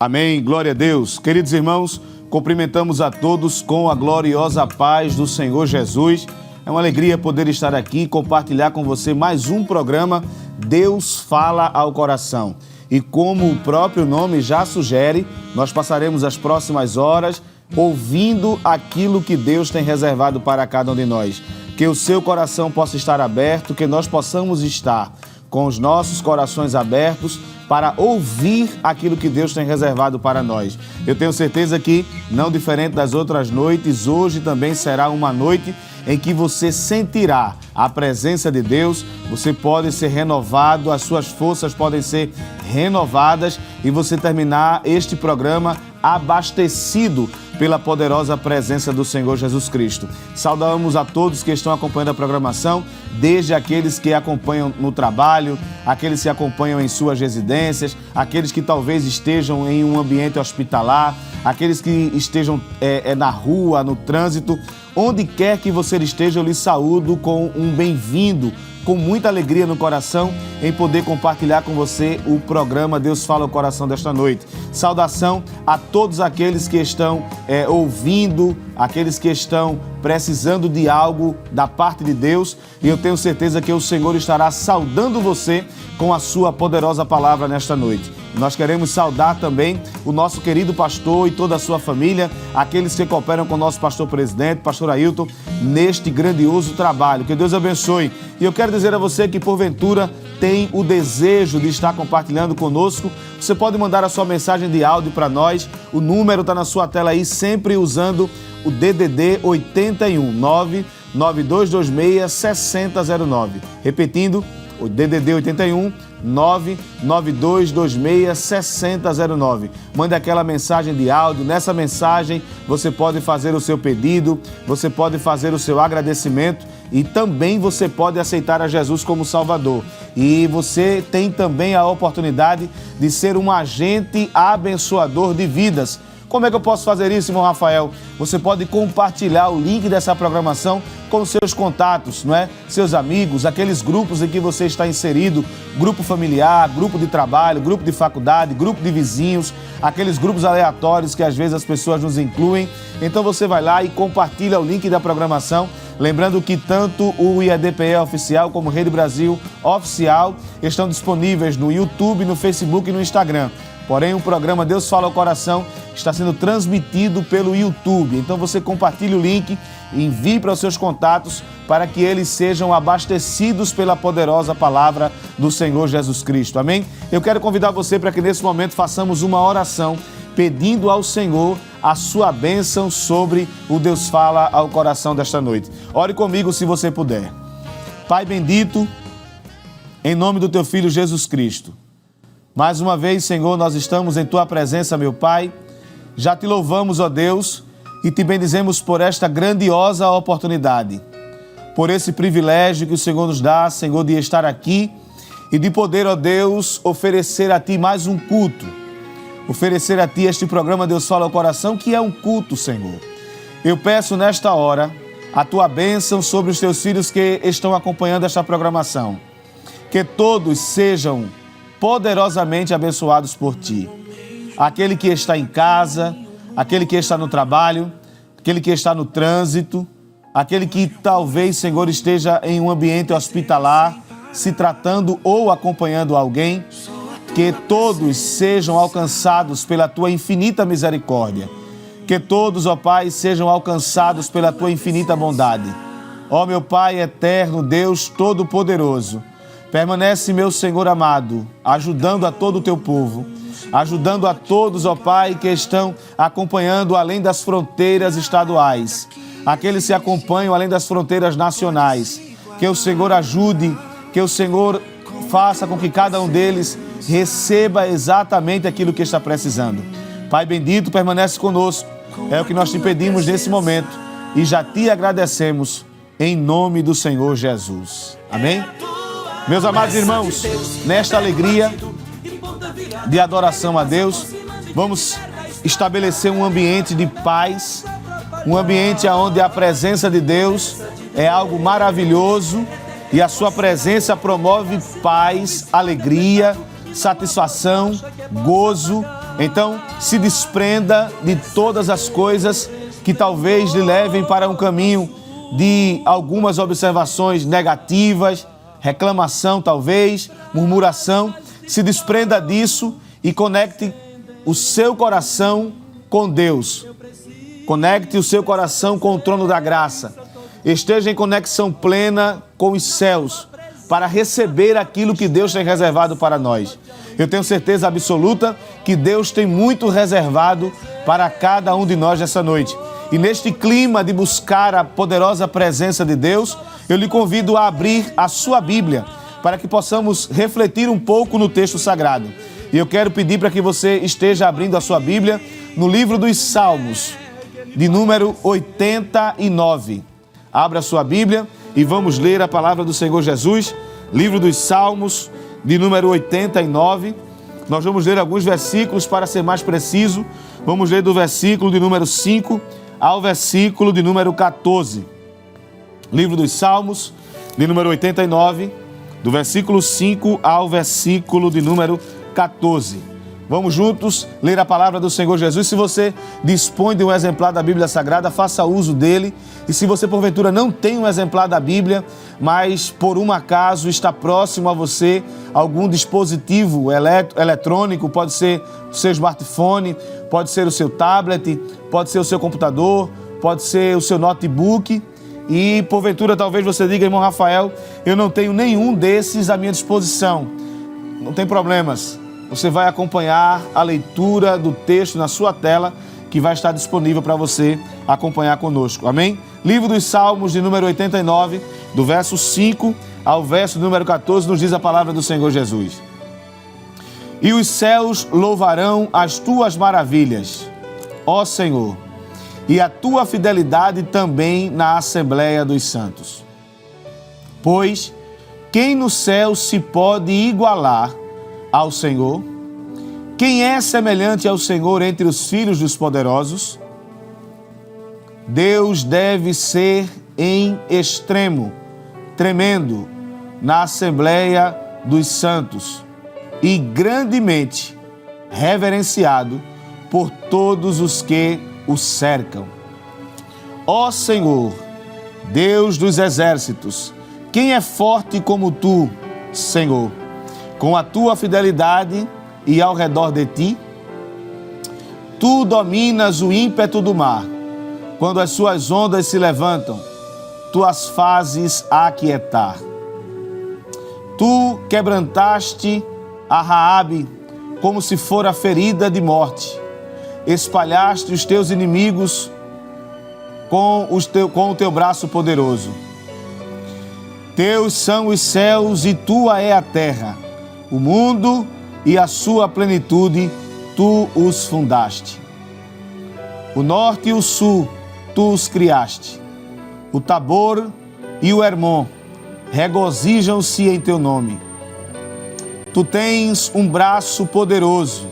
Amém, glória a Deus. Queridos irmãos, cumprimentamos a todos com a gloriosa paz do Senhor Jesus. É uma alegria poder estar aqui e compartilhar com você mais um programa Deus Fala ao Coração. E como o próprio nome já sugere, nós passaremos as próximas horas ouvindo aquilo que Deus tem reservado para cada um de nós. Que o seu coração possa estar aberto, que nós possamos estar com os nossos corações abertos para ouvir aquilo que Deus tem reservado para nós. Eu tenho certeza que, não diferente das outras noites, hoje também será uma noite em que você sentirá a presença de Deus, você pode ser renovado, as suas forças podem ser renovadas e você terminar este programa abastecido pela poderosa presença do Senhor Jesus Cristo. Saudamos a todos que estão acompanhando a programação, desde aqueles que acompanham no trabalho, aqueles que acompanham em suas residências, aqueles que talvez estejam em um ambiente hospitalar, aqueles que estejam na rua, no trânsito. Onde quer que você esteja, eu lhe saúdo com um bem-vindo, com muita alegria no coração em poder compartilhar com você o programa Deus Fala ao Coração desta noite. Saudação a todos aqueles que estão ouvindo, aqueles que estão precisando de algo da parte de Deus, e eu tenho certeza que o Senhor estará saudando você com a sua poderosa palavra nesta noite. Nós queremos saudar também o nosso querido pastor e toda a sua família, aqueles que cooperam com o nosso pastor presidente, pastor Ailton, neste grandioso trabalho. Que Deus abençoe. E eu quero dizer a você que, porventura, tem o desejo de estar compartilhando conosco, você pode mandar a sua mensagem de áudio para nós. O número está na sua tela aí, sempre usando o DDD 81 99226 6009. Repetindo, o DDD 81 99226 6009. Mande aquela mensagem de áudio. Nessa mensagem você pode fazer o seu pedido, você pode fazer o seu agradecimento e também você pode aceitar a Jesus como Salvador. E você tem também a oportunidade de ser um agente abençoador de vidas. Como é que eu posso fazer isso, irmão Rafael? Você pode compartilhar o link dessa programação com seus contatos, não é? Seus amigos, aqueles grupos em que você está inserido, grupo familiar, grupo de trabalho, grupo de faculdade, grupo de vizinhos, aqueles grupos aleatórios que às vezes as pessoas nos incluem. Então você vai lá e compartilha o link da programação. Lembrando que tanto o IADPE Oficial como Rede Brasil Oficial estão disponíveis no YouTube, no Facebook e no Instagram. Porém, o programa Deus Fala ao Coração está sendo transmitido pelo YouTube. Então você compartilha o link, envie para os seus contatos para que eles sejam abastecidos pela poderosa palavra do Senhor Jesus Cristo. Amém? Eu quero convidar você para que nesse momento façamos uma oração pedindo ao Senhor a sua bênção sobre o Deus Fala ao Coração desta noite. Ore comigo se você puder. Pai bendito, em nome do Teu Filho Jesus Cristo, mais uma vez, Senhor, nós estamos em Tua presença, meu Pai. Já Te louvamos, ó Deus, e Te bendizemos por esta grandiosa oportunidade, por esse privilégio que o Senhor nos dá, Senhor, de estar aqui e de poder, ó Deus, oferecer a Ti mais um culto, oferecer a Ti este programa Deus Fala ao Coração, que é um culto, Senhor. Eu peço nesta hora a Tua bênção sobre os Teus filhos que estão acompanhando esta programação, que todos sejam poderosamente abençoados por Ti. Aquele que está em casa, aquele que está no trabalho, aquele que está no trânsito, aquele que talvez, Senhor, esteja em um ambiente hospitalar, se tratando ou acompanhando alguém, que todos sejam alcançados pela Tua infinita misericórdia. Que todos, ó Pai, sejam alcançados pela Tua infinita bondade. Ó meu Pai eterno, Deus Todo-Poderoso, permanece, meu Senhor amado, ajudando a todo o Teu povo, ajudando a todos, ó Pai, que estão acompanhando além das fronteiras estaduais, aqueles que acompanham além das fronteiras nacionais. Que o Senhor ajude, que o Senhor faça com que cada um deles receba exatamente aquilo que está precisando. Pai bendito, permanece conosco, é o que nós Te pedimos nesse momento e já Te agradecemos em nome do Senhor Jesus. Amém? Meus amados irmãos, nesta alegria de adoração a Deus, vamos estabelecer um ambiente de paz, um ambiente onde a presença de Deus é algo maravilhoso e a sua presença promove paz, alegria, satisfação, gozo, Então, se desprenda de todas as coisas que talvez lhe levem para um caminho de algumas observações negativas, reclamação talvez, murmuração. Se desprenda disso e conecte o seu coração com Deus. Conecte o seu coração com o trono da graça. Esteja em conexão plena com os céus para receber aquilo que Deus tem reservado para nós. Eu tenho certeza absoluta que Deus tem muito reservado para cada um de nós nessa noite. E neste clima de buscar a poderosa presença de Deus, eu lhe convido a abrir a sua Bíblia para que possamos refletir um pouco no texto sagrado. E eu quero pedir para que você esteja abrindo a sua Bíblia no livro dos Salmos, de número 89. Abra a sua Bíblia e vamos ler a palavra do Senhor Jesus, livro dos Salmos, de número 89. Nós vamos ler alguns versículos para ser mais preciso. Vamos ler do versículo de número 5 ao versículo de número 14. Livro dos Salmos, de número 89, do versículo 5 ao versículo de número 14. Vamos juntos ler a palavra do Senhor Jesus. Se você dispõe de um exemplar da Bíblia Sagrada, faça uso dele. E se você, porventura, não tem um exemplar da Bíblia, mas por um acaso está próximo a você algum dispositivo eletrônico, pode ser o seu smartphone, pode ser o seu tablet, pode ser o seu computador, pode ser o seu notebook. E, porventura, talvez você diga, irmão Rafael, eu não tenho nenhum desses à minha disposição. Não tem problemas. Você vai acompanhar a leitura do texto na sua tela, que vai estar disponível para você acompanhar conosco. Amém? Livro dos Salmos, de número 89, do verso 5 ao verso número 14, nos diz a palavra do Senhor Jesus. E os céus louvarão as tuas maravilhas, ó Senhor, e a tua fidelidade também na Assembleia dos Santos. Pois quem no céu se pode igualar ao Senhor? Quem é semelhante ao Senhor entre os filhos dos poderosos? Deus deve ser em extremo, tremendo, na Assembleia dos Santos e grandemente reverenciado por todos os que o cercam. Ó Senhor, Deus dos exércitos, quem é forte como tu, Senhor? Com a tua fidelidade e ao redor de ti, tu dominas o ímpeto do mar. Quando as suas ondas se levantam, tu as fazes aquietar. Tu quebrantaste a Raabe como se fora ferida de morte. Espalhaste os teus inimigos com o teu braço poderoso. Teus são os céus e tua é a terra. O mundo e a sua plenitude, tu os fundaste. O norte e o sul, tu os criaste. O Tabor e o Hermon regozijam-se em teu nome. Tu tens um braço poderoso,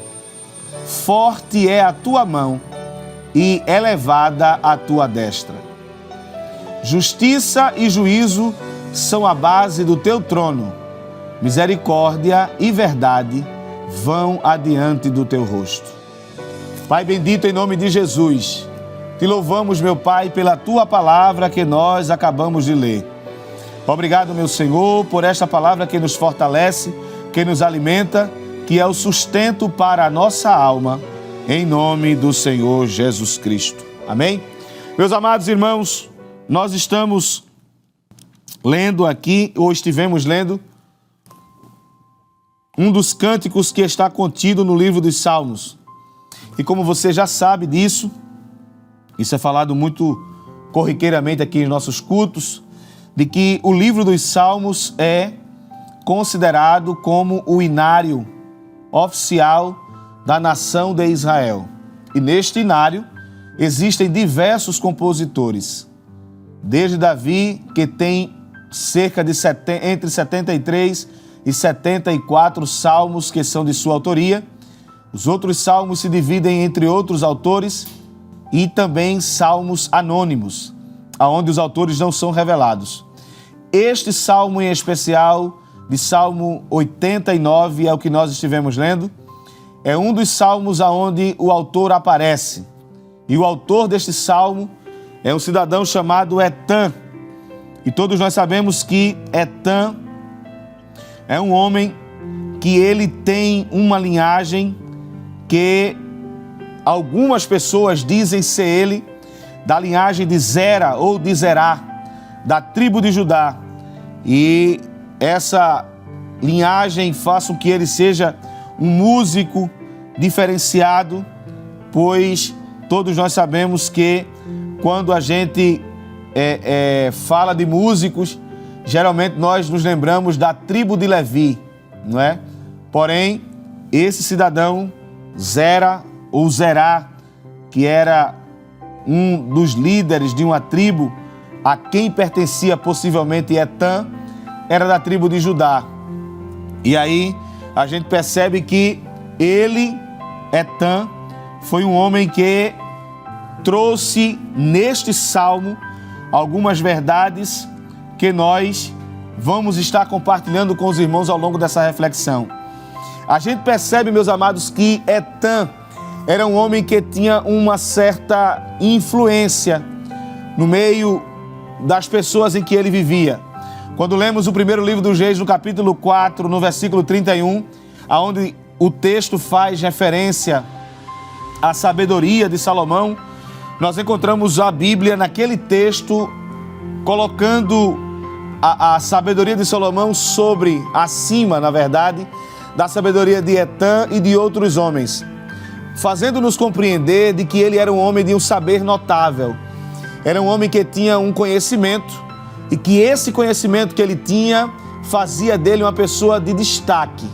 forte é a tua mão e elevada a tua destra. Justiça e juízo são a base do teu trono. Misericórdia e verdade vão adiante do teu rosto. Pai bendito, em nome de Jesus, te louvamos, meu Pai, pela tua palavra que nós acabamos de ler. Obrigado, meu Senhor, por esta palavra que nos fortalece, que nos alimenta, que é o sustento para a nossa alma, em nome do Senhor Jesus Cristo. Amém? Meus amados irmãos, nós estamos lendo aqui, ou estivemos lendo, um dos cânticos que está contido no livro dos Salmos. E como você já sabe disso, isso é falado muito corriqueiramente aqui em nossos cultos, de que o livro dos Salmos é considerado como o inário oficial da nação de Israel. E neste inário existem diversos compositores, desde Davi, que tem cerca de entre 73 e 74 salmos que são de sua autoria. Os outros salmos se dividem entre outros autores e também salmos anônimos, onde os autores não são revelados. Este salmo em especial, de Salmo 89, é o que nós estivemos lendo. é um dos salmos aonde o autor aparece. E o autor deste salmo é um cidadão chamado Etã. E todos nós sabemos que Etã é um homem que ele tem uma linhagem que algumas pessoas dizem ser ele da linhagem de Zera ou de Zerá, da tribo de Judá. E essa linhagem faz com que ele seja um músico diferenciado, pois todos nós sabemos que quando a gente fala de músicos, geralmente nós nos lembramos da tribo de Levi, não é? Porém, esse cidadão, Zera ou Zerá, que era um dos líderes de uma tribo a quem pertencia possivelmente Etã, era da tribo de Judá. E aí a gente percebe que ele, Etã, foi um homem que trouxe neste salmo algumas verdades que nós vamos estar compartilhando com os irmãos ao longo dessa reflexão. A gente percebe, meus amados, que Etã era um homem que tinha uma certa influência no meio das pessoas em que ele vivia. Quando lemos o primeiro livro dos Reis, no capítulo 4, no versículo 31, onde o texto faz referência à sabedoria de Salomão, nós encontramos a Bíblia naquele texto colocando a sabedoria de Salomão acima, na verdade, da sabedoria de Etã e de outros homens, fazendo-nos compreender de que ele era um homem de um saber notável. Era um homem que tinha um conhecimento e que esse conhecimento que ele tinha fazia dele uma pessoa de destaque.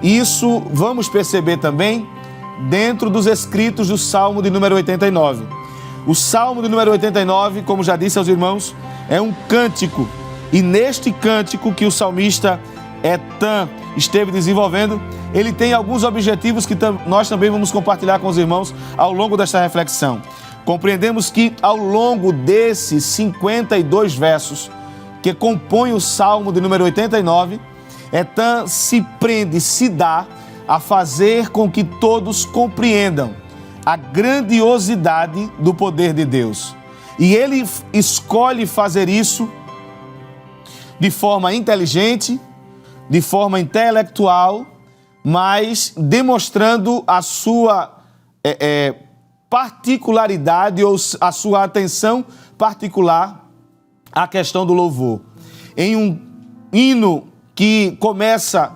Isso vamos perceber também dentro dos escritos do Salmo de número 89. O Salmo de número 89, como já disse aos irmãos, é um cântico. E neste cântico que o salmista Etã esteve desenvolvendo, ele tem alguns objetivos que nós também vamos compartilhar com os irmãos ao longo desta reflexão. Compreendemos que ao longo desses 52 versos que compõem o Salmo de número 89, Etã se dá a fazer com que todos compreendam a grandiosidade do poder de Deus. E ele escolhe fazer isso de forma inteligente, de forma intelectual, mas demonstrando a sua particularidade ou a sua atenção particular à questão do louvor. Em um hino que começa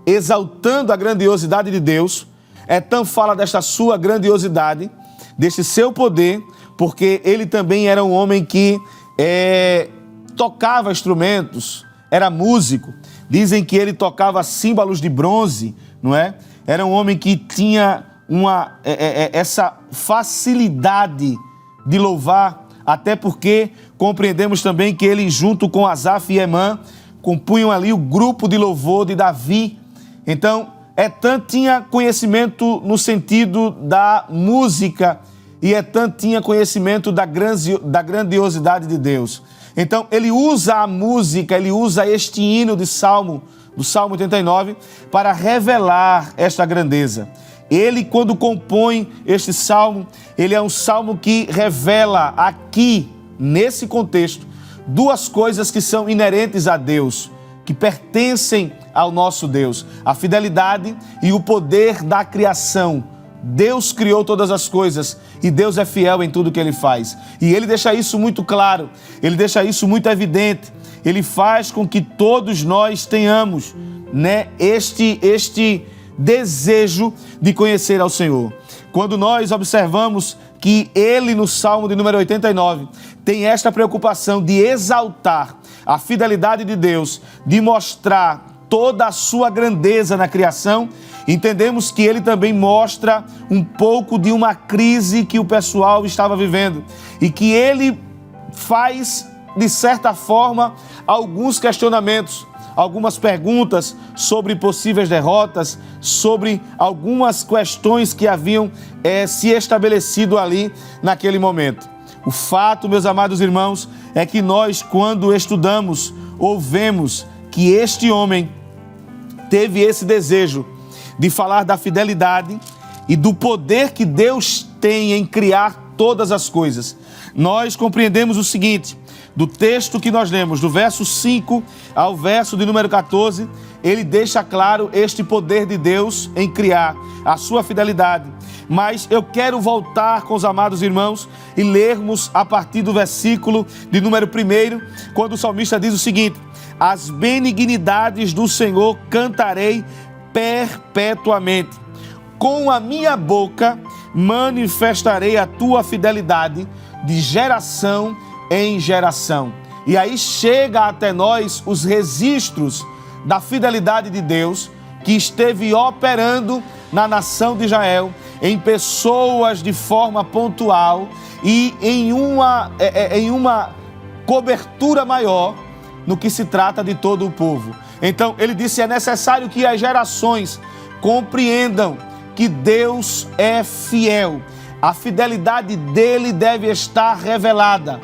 exaltando a grandiosidade de Deus, Etã fala desta sua grandiosidade, deste seu poder, porque ele também era um homem que tocava instrumentos, era músico. Dizem que ele tocava símbolos de bronze, não é? Era um homem que tinha essa facilidade de louvar, até porque compreendemos também que ele, junto com Asaf e Emã, compunham ali o grupo de louvor de Davi. Então, Etã tinha conhecimento no sentido da música e Etã tinha conhecimento da grandiosidade de Deus. Então, ele usa a música, ele usa este hino do Salmo 89, para revelar esta grandeza. Ele, quando compõe este salmo, ele é um salmo que revela aqui, nesse contexto, duas coisas que são inerentes a Deus, que pertencem ao nosso Deus: a fidelidade e o poder da criação. Deus criou todas as coisas e Deus é fiel em tudo que Ele faz. E Ele deixa isso muito claro, Ele deixa isso muito evidente. Ele faz com que todos nós tenhamos, né, este desejo de conhecer ao Senhor. Quando nós observamos que Ele, no Salmo de número 89, tem esta preocupação de exaltar a fidelidade de Deus, de mostrar toda a sua grandeza na criação, entendemos que ele também mostra um pouco de uma crise que o pessoal estava vivendo e que ele faz, de certa forma, alguns questionamentos, algumas perguntas sobre possíveis derrotas, sobre algumas questões que haviam se estabelecido ali naquele momento. O fato, meus amados irmãos, é que nós, quando estudamos ou vemos que este homem teve esse desejo de falar da fidelidade e do poder que Deus tem em criar todas as coisas. Nós compreendemos o seguinte, do texto que nós lemos, do verso 5 ao verso de número 14, ele deixa claro este poder de Deus em criar, a sua fidelidade. Mas eu quero voltar com os amados irmãos e lermos a partir do versículo de número 1, quando o salmista diz o seguinte: as benignidades do Senhor cantarei perpetuamente. Com a minha boca manifestarei a tua fidelidade de geração em geração. E aí chega até nós os registros da fidelidade de Deus que esteve operando na nação de Israel, em pessoas de forma pontual e em uma cobertura maior no que se trata de todo o povo. Então ele disse: é necessário que as gerações compreendam que Deus é fiel. A fidelidade dele deve estar revelada.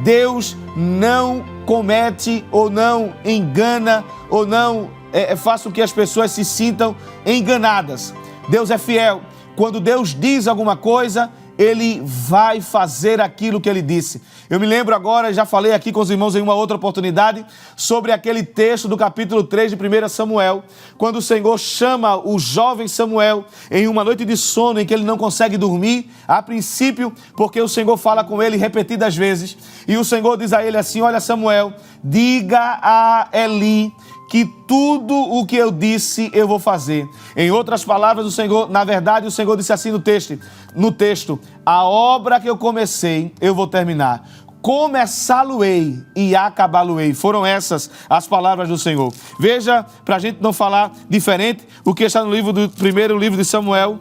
Deus não comete ou não engana ou não faz com que as pessoas se sintam enganadas. Deus é fiel. Quando Deus diz alguma coisa, Ele vai fazer aquilo que Ele disse. Eu me lembro agora, já falei aqui com os irmãos em uma outra oportunidade, sobre aquele texto do capítulo 3 de 1 Samuel, quando o Senhor chama o jovem Samuel em uma noite de sono em que ele não consegue dormir, a princípio, porque o Senhor fala com ele repetidas vezes, e o Senhor diz a ele assim: olha, Samuel, diga a Eli que tudo o que eu disse eu vou fazer. Em outras palavras, o Senhor, na verdade, o Senhor disse assim no texto, a obra que eu comecei, eu vou terminar. Começá-lo-ei e acabá-lo-ei. Foram essas as palavras do Senhor. Veja, para a gente não falar diferente, o que está no primeiro livro de Samuel,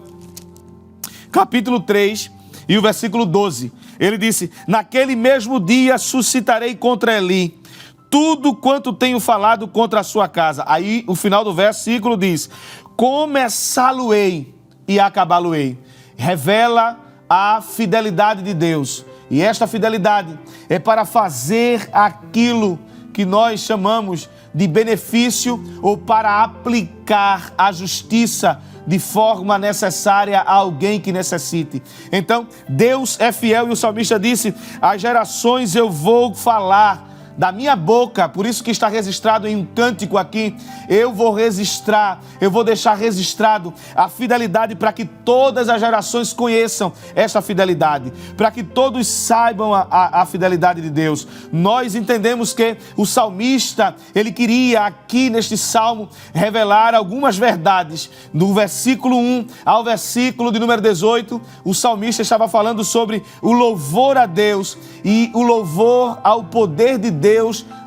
capítulo 3 e o versículo 12. Ele disse: naquele mesmo dia suscitarei contra Eli tudo quanto tenho falado contra a sua casa. Aí o final do versículo diz: começá-lo-ei e acabá-lo-ei. Revela a fidelidade de Deus. E esta fidelidade é para fazer aquilo que nós chamamos de benefício ou para aplicar a justiça de forma necessária a alguém que necessite. Então, Deus é fiel e o salmista disse: às gerações eu vou falar da minha boca, por isso que está registrado em um cântico aqui, eu vou registrar, eu vou deixar registrado a fidelidade para que todas as gerações conheçam essa fidelidade, para que todos saibam a fidelidade de Deus. Nós entendemos que o salmista, ele queria aqui neste salmo revelar algumas verdades. Do versículo 1 ao versículo de número 18, o salmista estava falando sobre o louvor a Deus e o louvor ao poder de Deus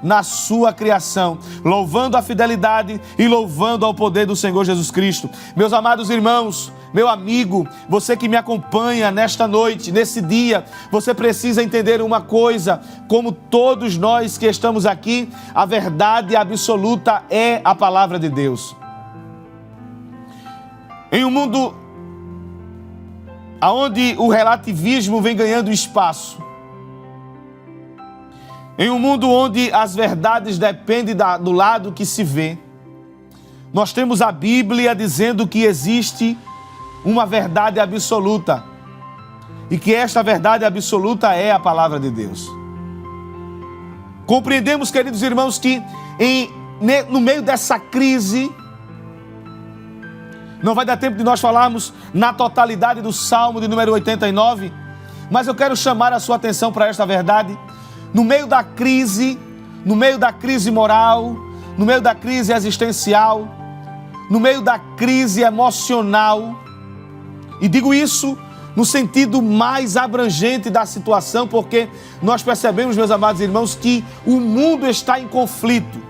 na sua criação, louvando a fidelidade e louvando ao poder do Senhor Jesus Cristo. Meus amados irmãos, meu amigo, você que me acompanha nesta noite, nesse dia, você precisa entender uma coisa: como todos nós que estamos aqui, a verdade absoluta é a palavra de Deus. Em um mundo onde o relativismo vem ganhando espaço, em um mundo onde as verdades dependem do lado que se vê, nós temos a Bíblia dizendo que existe uma verdade absoluta e que esta verdade absoluta é a palavra de Deus. Compreendemos, queridos irmãos, que no meio dessa crise, não vai dar tempo de nós falarmos na totalidade do Salmo de número 89, mas eu quero chamar a sua atenção para esta verdade. No meio da crise moral, no meio da crise existencial, no meio da crise emocional, e digo isso no sentido mais abrangente da situação, porque nós percebemos, meus amados irmãos, que o mundo está em conflito.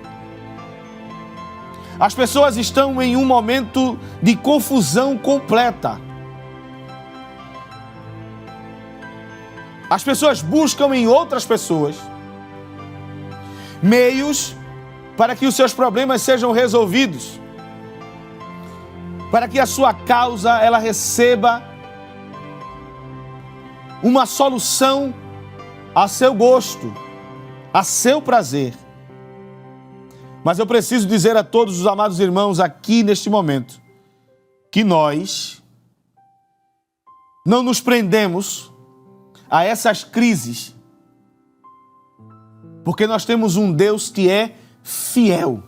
As pessoas estão em um momento de confusão completa. As pessoas buscam em outras pessoas meios para que os seus problemas sejam resolvidos, para que a sua causa ela receba uma solução a seu gosto, a seu prazer. Mas eu preciso dizer a todos os amados irmãos aqui neste momento que nós não nos prendemos a essas crises, porque nós temos um Deus que é fiel.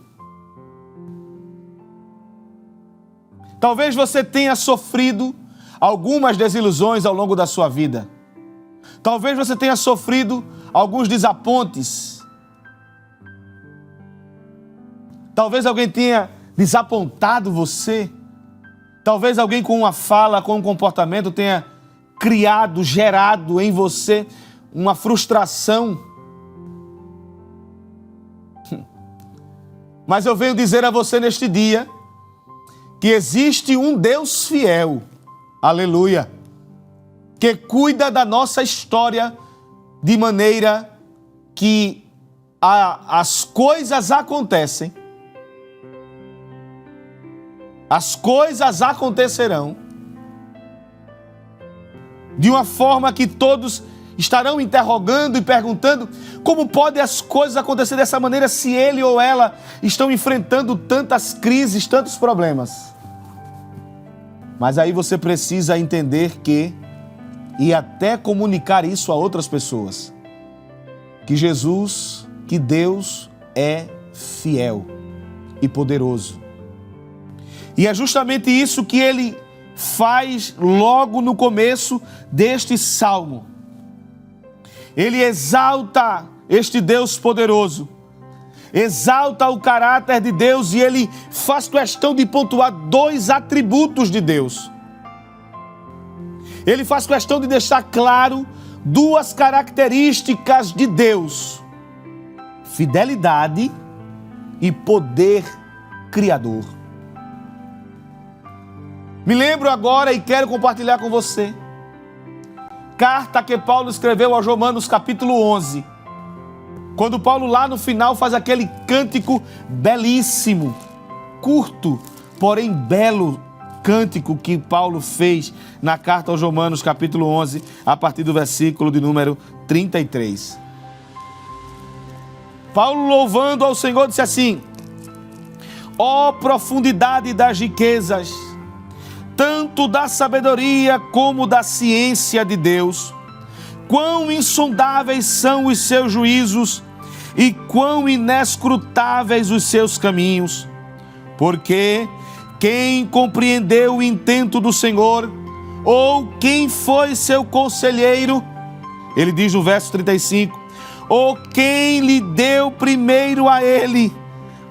Talvez você tenha sofrido algumas desilusões ao longo da sua vida. Talvez você tenha sofrido alguns desapontes. Talvez alguém tenha desapontado você. Talvez alguém com uma fala, com um comportamento tenha criado, gerado em você uma frustração. Mas eu venho dizer a você neste dia que existe um Deus fiel, aleluia, que cuida da nossa história de maneira que as coisas acontecem, as coisas acontecerão de uma forma que todos estarão interrogando e perguntando como podem as coisas acontecer dessa maneira se ele ou ela estão enfrentando tantas crises, tantos problemas. Mas aí você precisa entender e até comunicar isso a outras pessoas, que Jesus, que Deus é fiel e poderoso. E é justamente isso que ele faz logo no começo deste salmo. Ele exalta este Deus poderoso, exalta o caráter de Deus e ele faz questão de pontuar 2 atributos de Deus. Ele faz questão de deixar claro 2 características de Deus: fidelidade e poder criador. Me lembro agora e quero compartilhar com você carta que Paulo escreveu aos Romanos capítulo 11, quando Paulo lá no final faz aquele cântico belíssimo, curto, porém belo cântico que Paulo fez na carta aos Romanos capítulo 11, a partir do versículo de número 33. Paulo, louvando ao Senhor, disse assim: ó profundidade das riquezas, tanto da sabedoria como da ciência de Deus, quão insondáveis são os seus juízos e quão inescrutáveis os seus caminhos. Porque quem compreendeu o intento do Senhor, ou quem foi seu conselheiro, ele diz no verso 35, ou quem lhe deu primeiro a ele,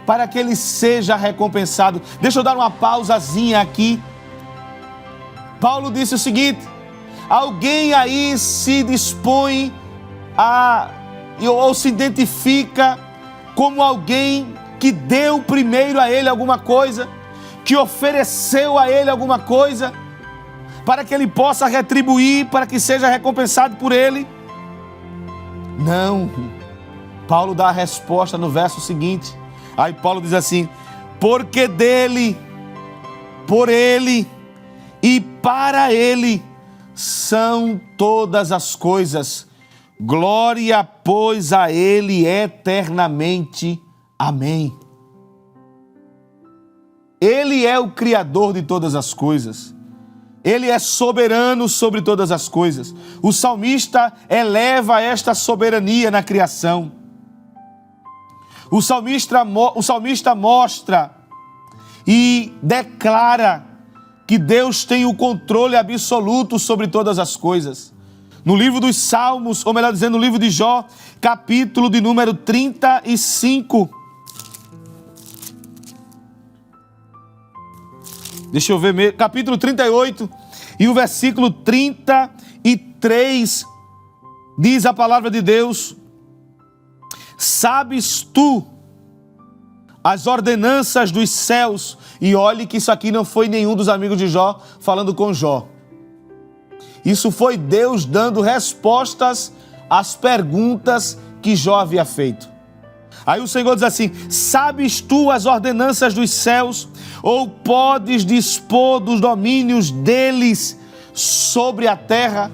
para que ele seja recompensado. Deixa eu dar uma pausazinha aqui. Paulo disse o seguinte: alguém aí se dispõe ou se identifica como alguém que deu primeiro a ele alguma coisa, que ofereceu a ele alguma coisa, para que ele possa retribuir, para que seja recompensado por ele? Não. Paulo dá a resposta no verso seguinte. Aí Paulo diz assim: porque dele, por ele e para ele são todas as coisas. Glória, pois, a ele eternamente. Amém. Ele é o Criador de todas as coisas. Ele é soberano sobre todas as coisas. O salmista eleva esta soberania na criação. O salmista mostra e declara que Deus tem o controle absoluto sobre todas as coisas. No livro dos Salmos, ou melhor dizendo, no livro de Jó, capítulo de número 35. Deixa eu ver, capítulo 38 e o versículo 33, diz a palavra de Deus: sabes tu as ordenanças dos céus? E olhe que isso aqui não foi nenhum dos amigos de Jó falando com Jó. Isso foi Deus dando respostas às perguntas que Jó havia feito. Aí o Senhor diz assim: sabes tu as ordenanças dos céus? Ou podes dispor dos domínios deles sobre a terra?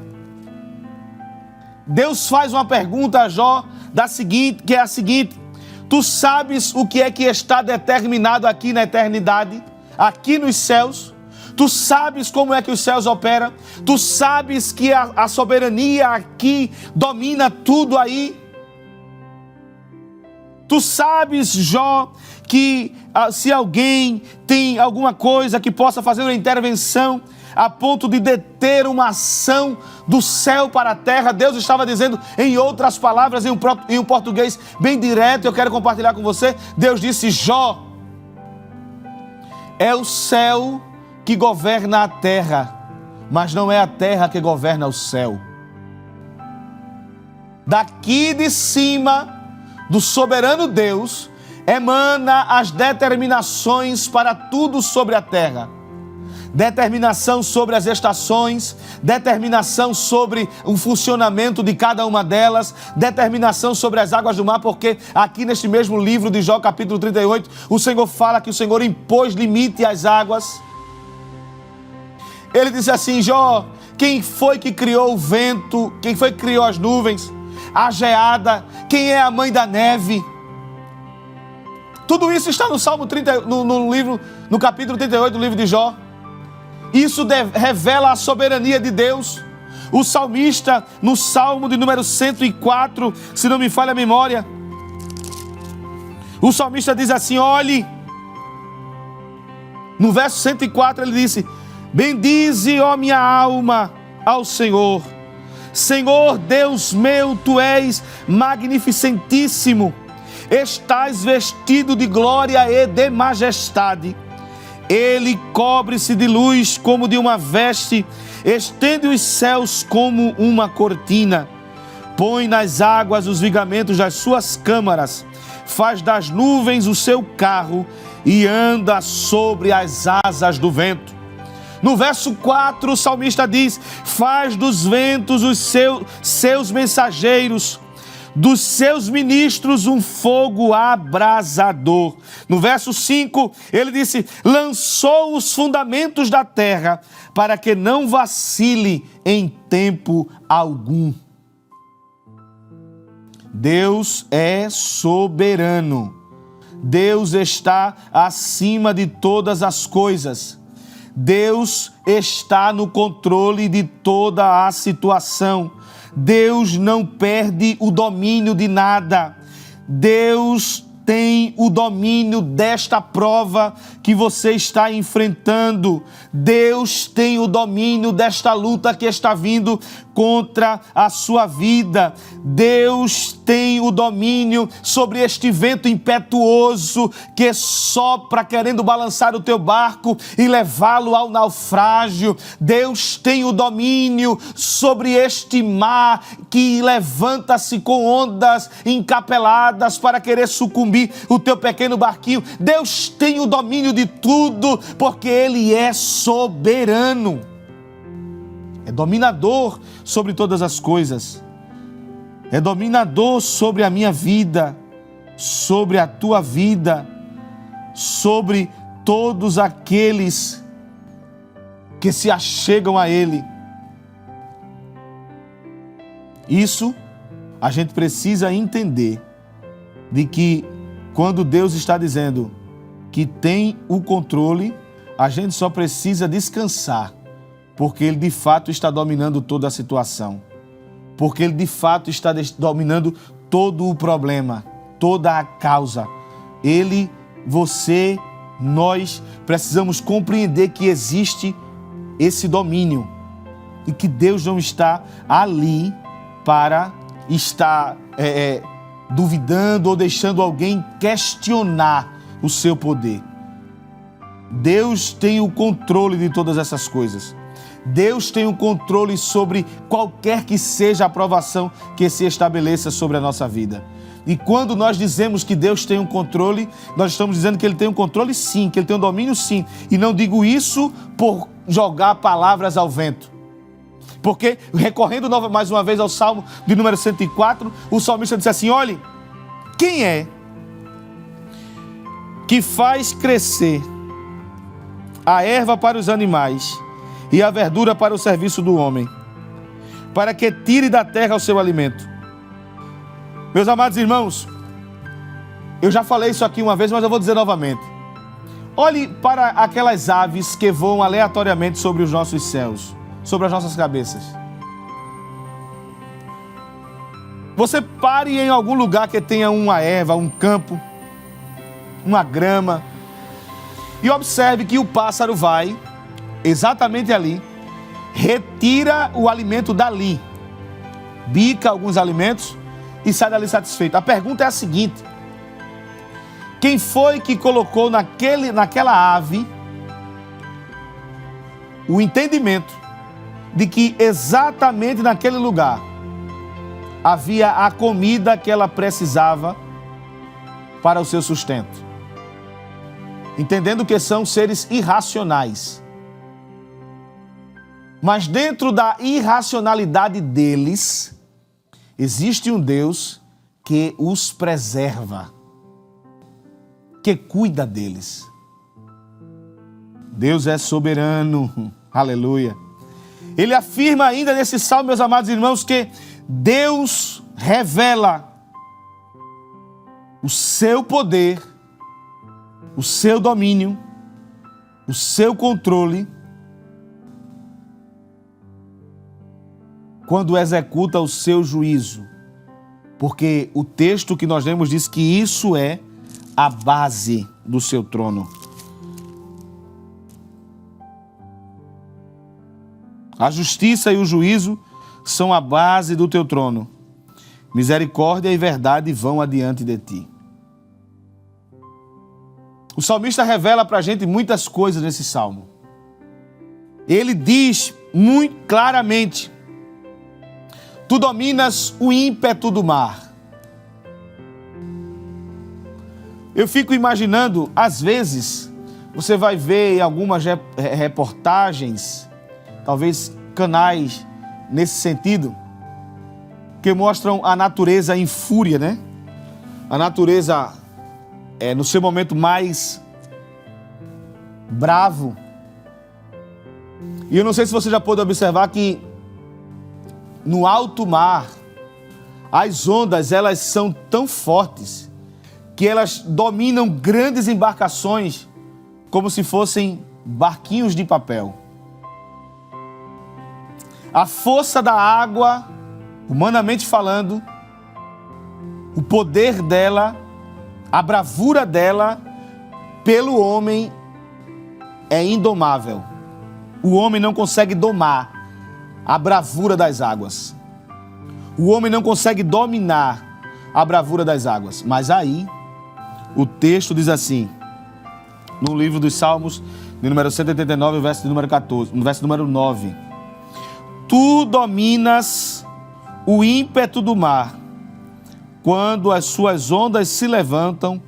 Deus faz uma pergunta a Jó que é a seguinte: tu sabes o que é que está determinado aqui na eternidade, aqui nos céus? Tu sabes como é que os céus operam? Tu sabes que a soberania aqui domina tudo aí? Tu sabes, Jó, que se alguém tem alguma coisa que possa fazer uma intervenção a ponto de deter uma ação do céu para a terra, Deus estava dizendo, em outras palavras, em um português bem direto, eu quero compartilhar com você, Deus disse, Jó, é o céu que governa a terra, mas não é a terra que governa o céu. Daqui de cima, do soberano Deus, emana as determinações para tudo sobre a terra. Determinação sobre as estações, determinação sobre o funcionamento de cada uma delas, determinação sobre as águas do mar, porque aqui neste mesmo livro de Jó, capítulo 38, o Senhor fala que o Senhor impôs limite às águas. Ele disse assim, Jó, quem foi que criou o vento? Quem foi que criou as nuvens? A geada? Quem é a mãe da neve? Tudo isso está no Salmo 30, no capítulo 38 do livro de Jó. Isso revela a soberania de Deus. O salmista, no Salmo de número 104, se não me falha a memória, o salmista diz assim, olhe, no verso 104 ele disse, bendize, ó minha alma, ao Senhor. Senhor Deus meu, Tu és magnificentíssimo, estás vestido de glória e de majestade. Ele cobre-se de luz como de uma veste, estende os céus como uma cortina, põe nas águas os vigamentos das suas câmaras, faz das nuvens o seu carro e anda sobre as asas do vento. No verso 4, o salmista diz, faz dos ventos os seus mensageiros, dos seus ministros um fogo abrasador. No verso 5, ele disse, lançou os fundamentos da terra para que não vacile em tempo algum. Deus é soberano. Deus está acima de todas as coisas. Deus está no controle de toda a situação. Deus não perde o domínio de nada. Deus tem o domínio desta prova que você está enfrentando. Deus tem o domínio desta luta que está vindo contra a sua vida. Deus tem o domínio sobre este vento impetuoso que sopra querendo balançar o teu barco e levá-lo ao naufrágio. Deus tem o domínio sobre este mar que levanta-se com ondas encapeladas para querer sucumbir o teu pequeno barquinho. Deus tem o domínio de tudo, porque Ele é soberano. É dominador sobre todas as coisas. É dominador sobre a minha vida, sobre a tua vida, sobre todos aqueles que se achegam a Ele. Isso a gente precisa entender, de que quando Deus está dizendo que tem o controle, a gente só precisa descansar, porque Ele de fato está dominando toda a situação, porque Ele de fato está dominando todo o problema, toda a causa. Ele, você, nós precisamos compreender que existe esse domínio e que Deus não está ali para estar duvidando ou deixando alguém questionar o seu poder. Deus tem o controle de todas essas coisas. Deus tem o controle sobre qualquer que seja a provação que se estabeleça sobre a nossa vida. E quando nós dizemos que Deus tem um controle, nós estamos dizendo que Ele tem um controle sim, que Ele tem um domínio sim. E não digo isso por jogar palavras ao vento. Porque, recorrendo mais uma vez ao Salmo de número 104, o salmista disse assim, olhe, quem é que faz crescer a erva para os animais e a verdura para o serviço do homem, para que tire da terra o seu alimento? Meus amados irmãos, eu já falei isso aqui uma vez, mas eu vou dizer novamente. Olhe para aquelas aves que voam aleatoriamente sobre os nossos céus, sobre as nossas cabeças. Você pare em algum lugar que tenha uma erva, um campo, uma grama, e observe que o pássaro vai exatamente ali, retira o alimento dali, bica alguns alimentos e sai dali satisfeito. A pergunta é a seguinte: quem foi que colocou naquela ave o entendimento de que exatamente naquele lugar havia a comida que ela precisava para o seu sustento? Entendendo que são seres irracionais. Mas dentro da irracionalidade deles, existe um Deus que os preserva, que cuida deles. Deus é soberano, aleluia. Ele afirma ainda nesse salmo, meus amados irmãos, que Deus revela o seu poder, o seu domínio, o seu controle, quando executa o seu juízo. Porque o texto que nós lemos diz que isso é a base do seu trono. A justiça e o juízo são a base do teu trono. Misericórdia e verdade vão adiante de ti. O salmista revela para a gente muitas coisas nesse salmo. Ele diz muito claramente: tu dominas o ímpeto do mar. Eu fico imaginando, às vezes, você vai ver em algumas reportagens, talvez canais nesse sentido, que mostram a natureza em fúria, né? A natureza no seu momento mais bravo. E eu não sei se você já pôde observar que no alto mar, as ondas, elas são tão fortes que elas dominam grandes embarcações como se fossem barquinhos de papel. A força da água, humanamente falando, o poder dela, a bravura dela, pelo homem, é indomável. O homem não consegue domar a bravura das águas. O homem não consegue dominar a bravura das águas. Mas aí, o texto diz assim, no livro dos Salmos, no número 189, verso número 14, no verso número 9. Tu dominas o ímpeto do mar. Quando as suas ondas se levantam,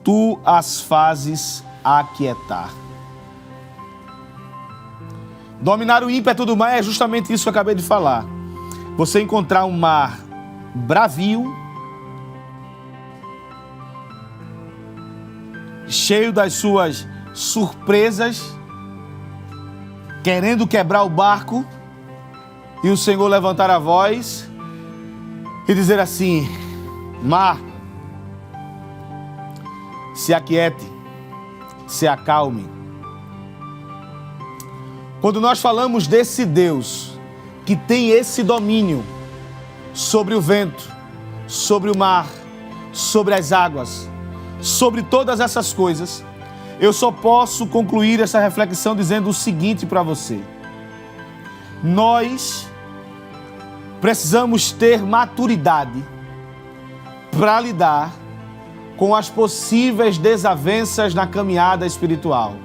tu as fazes aquietar. Dominar o ímpeto do mar é justamente isso que eu acabei de falar. Você encontrar um mar bravio, cheio das suas surpresas, querendo quebrar o barco, e o Senhor levantar a voz e dizer assim: mar, se aquiete, se acalme. Quando nós falamos desse Deus que tem esse domínio sobre o vento, sobre o mar, sobre as águas, sobre todas essas coisas, eu só posso concluir essa reflexão dizendo o seguinte para você: nós precisamos ter maturidade para lidar com as possíveis desavenças na caminhada espiritual.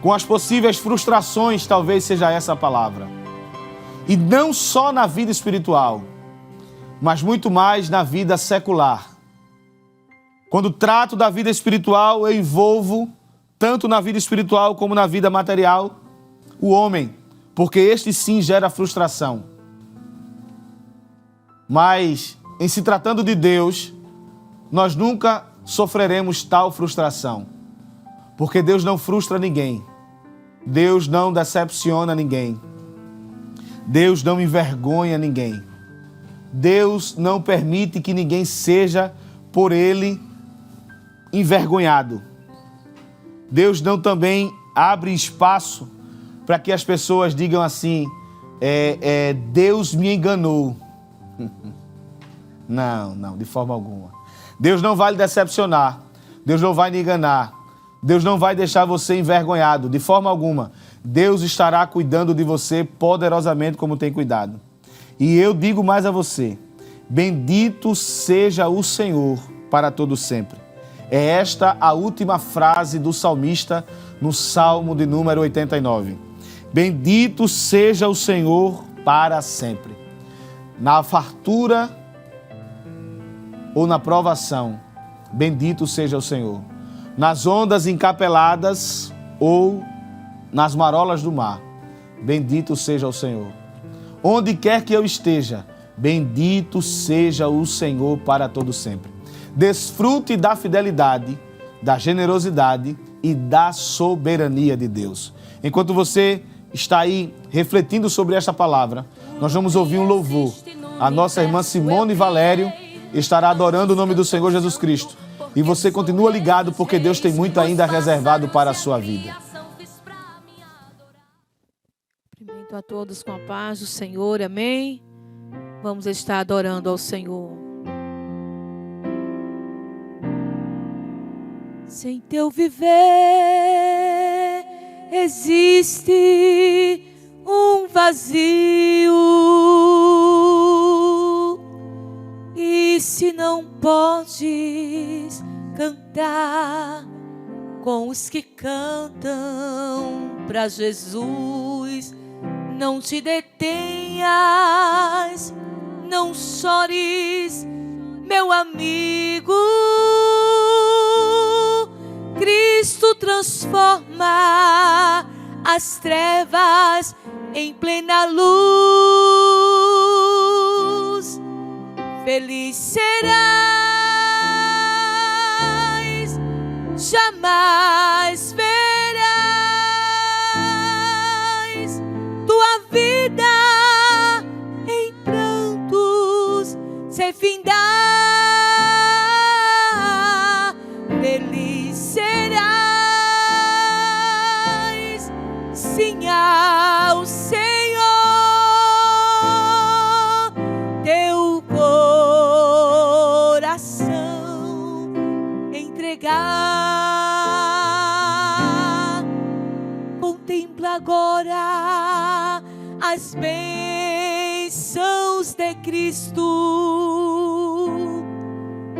Com as possíveis frustrações, talvez seja essa a palavra. E não só na vida espiritual, mas muito mais na vida secular. Quando trato da vida espiritual, eu envolvo, tanto na vida espiritual como na vida material, o homem, porque este sim gera frustração. Mas, em se tratando de Deus, nós nunca sofreremos tal frustração. Porque Deus não frustra ninguém. Deus não decepciona ninguém. Deus não envergonha ninguém. Deus não permite que ninguém seja por Ele envergonhado. Deus não também abre espaço para que as pessoas digam assim, Deus me enganou. Não, de forma alguma. Deus não vai lhe decepcionar. Deus não vai lhe enganar. Deus não vai deixar você envergonhado, de forma alguma. Deus estará cuidando de você poderosamente como tem cuidado. E eu digo mais a você, bendito seja o Senhor para todo sempre. É esta a última frase do salmista no Salmo de número 89. Bendito seja o Senhor para sempre. Na fartura ou na provação, bendito seja o Senhor. Nas ondas encapeladas ou nas marolas do mar, bendito seja o Senhor. Onde quer que eu esteja, bendito seja o Senhor para todo sempre. Desfrute da fidelidade, da generosidade e da soberania de Deus. Enquanto você está aí refletindo sobre esta palavra, nós vamos ouvir um louvor. A nossa irmã Simone Valério estará adorando o nome do Senhor Jesus Cristo. E você continua ligado porque Deus tem muito ainda reservado para a sua vida. Cumprimento a todos com a paz do Senhor, amém? Vamos estar adorando ao Senhor. Sem teu viver existe um vazio. E se não podes cantar com os que cantam para Jesus, não te detenhas, não chores, meu amigo. Cristo transforma as trevas em plena luz. Feliz serás, jamais verás tua vida em prantos se findar. Feliz serás, sim, ao Senhor teu coração entregar. Contempla agora as bênçãos de Cristo,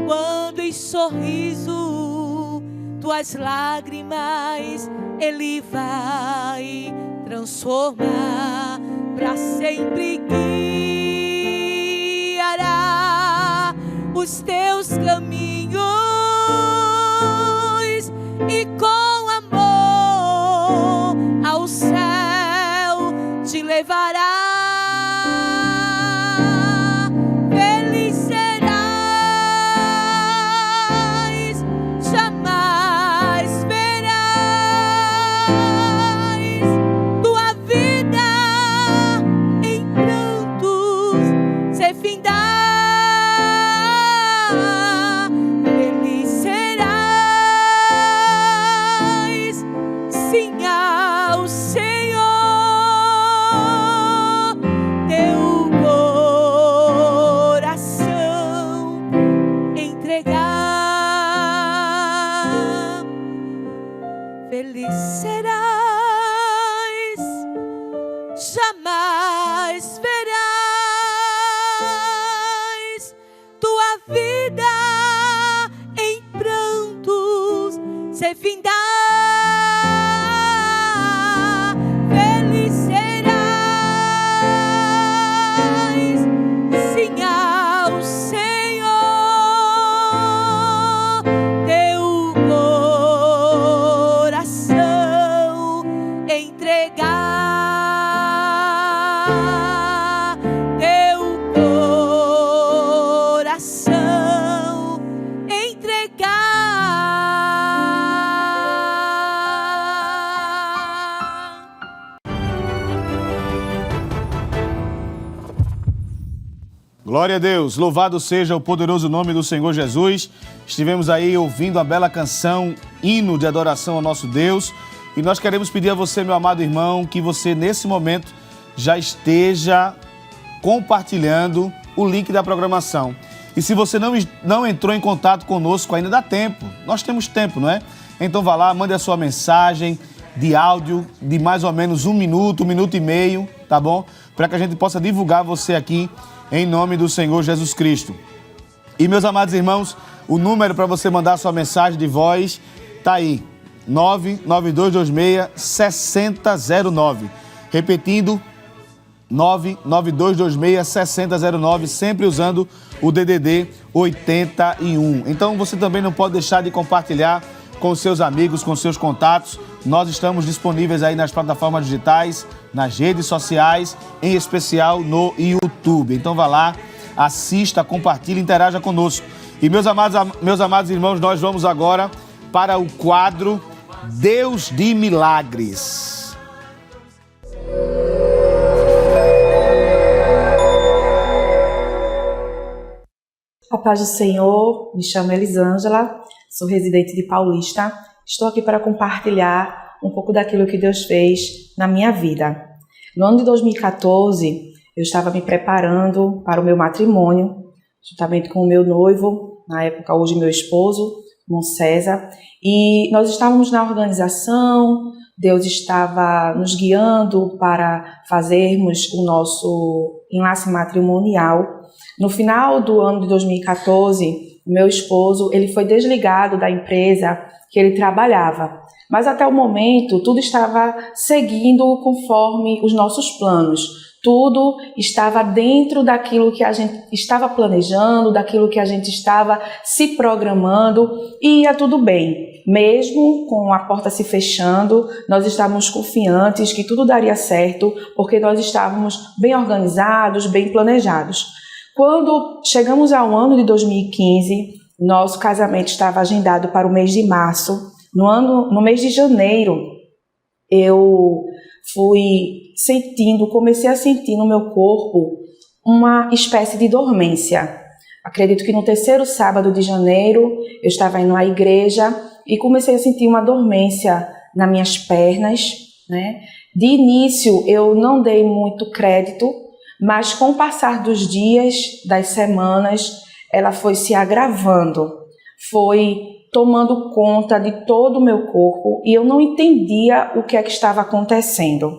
quando em sorriso tuas lágrimas Ele vai transformar. Para sempre guiará os teus caminhos e com amor ao céu te levará. Feliz serás, jamais verás tua vida em prantos se findar. Feliz serás, sim, ao Senhor teu coração entregar. Feliz serás, jamais verás tua vida em prantos se findar. Feliz serás, sim, ao Senhor teu coração entregar. Teu coração entregar. Glória a Deus, louvado seja o poderoso nome do Senhor Jesus. Estivemos aí ouvindo a bela canção, hino de adoração ao nosso Deus. E nós queremos pedir a você, meu amado irmão, que você nesse momento já esteja compartilhando o link da programação. E se você não entrou em contato conosco, ainda dá tempo. Nós temos tempo, não é? Então vá lá, mande a sua mensagem de áudio de mais ou menos 1 minuto, 1 minuto e meio, tá bom? Para que a gente possa divulgar você aqui em nome do Senhor Jesus Cristo. E meus amados irmãos, o número para você mandar sua mensagem de voz tá aí, 99226-6009. Repetindo, 99226-6009, sempre usando o DDD 81. Então você também não pode deixar de compartilhar com seus amigos, com seus contatos. Nós estamos disponíveis aí nas plataformas digitais, nas redes sociais, em especial no YouTube. Então vá lá, assista, compartilhe, interaja conosco. E meus amados irmãos, nós vamos agora para o quadro Deus de Milagres. A paz do Senhor, me chamo Elisângela, sou residente de Paulista. Estou aqui para compartilhar um pouco daquilo que Deus fez na minha vida. No ano de 2014, eu estava me preparando para o meu matrimônio, juntamente com o meu noivo, na época hoje meu esposo, Mon César, e nós estávamos na organização. Deus estava nos guiando para fazermos o nosso enlace matrimonial. No final do ano de 2014, meu esposo ele foi desligado da empresa que ele trabalhava. Mas até o momento, tudo estava seguindo conforme os nossos planos. Tudo estava dentro daquilo que a gente estava planejando, daquilo que a gente estava se programando, e ia tudo bem. Mesmo com a porta se fechando, nós estávamos confiantes que tudo daria certo, porque nós estávamos bem organizados, bem planejados. Quando chegamos ao ano de 2015, nosso casamento estava agendado para o mês de março. No mês de janeiro, eu comecei a sentir no meu corpo uma espécie de dormência. Acredito que no terceiro sábado de janeiro, eu estava indo à igreja e comecei a sentir uma dormência nas minhas pernas, né? De início, eu não dei muito crédito, mas com o passar dos dias, das semanas, ela foi se agravando, foi tomando conta de todo o meu corpo e eu não entendia o que é que estava acontecendo.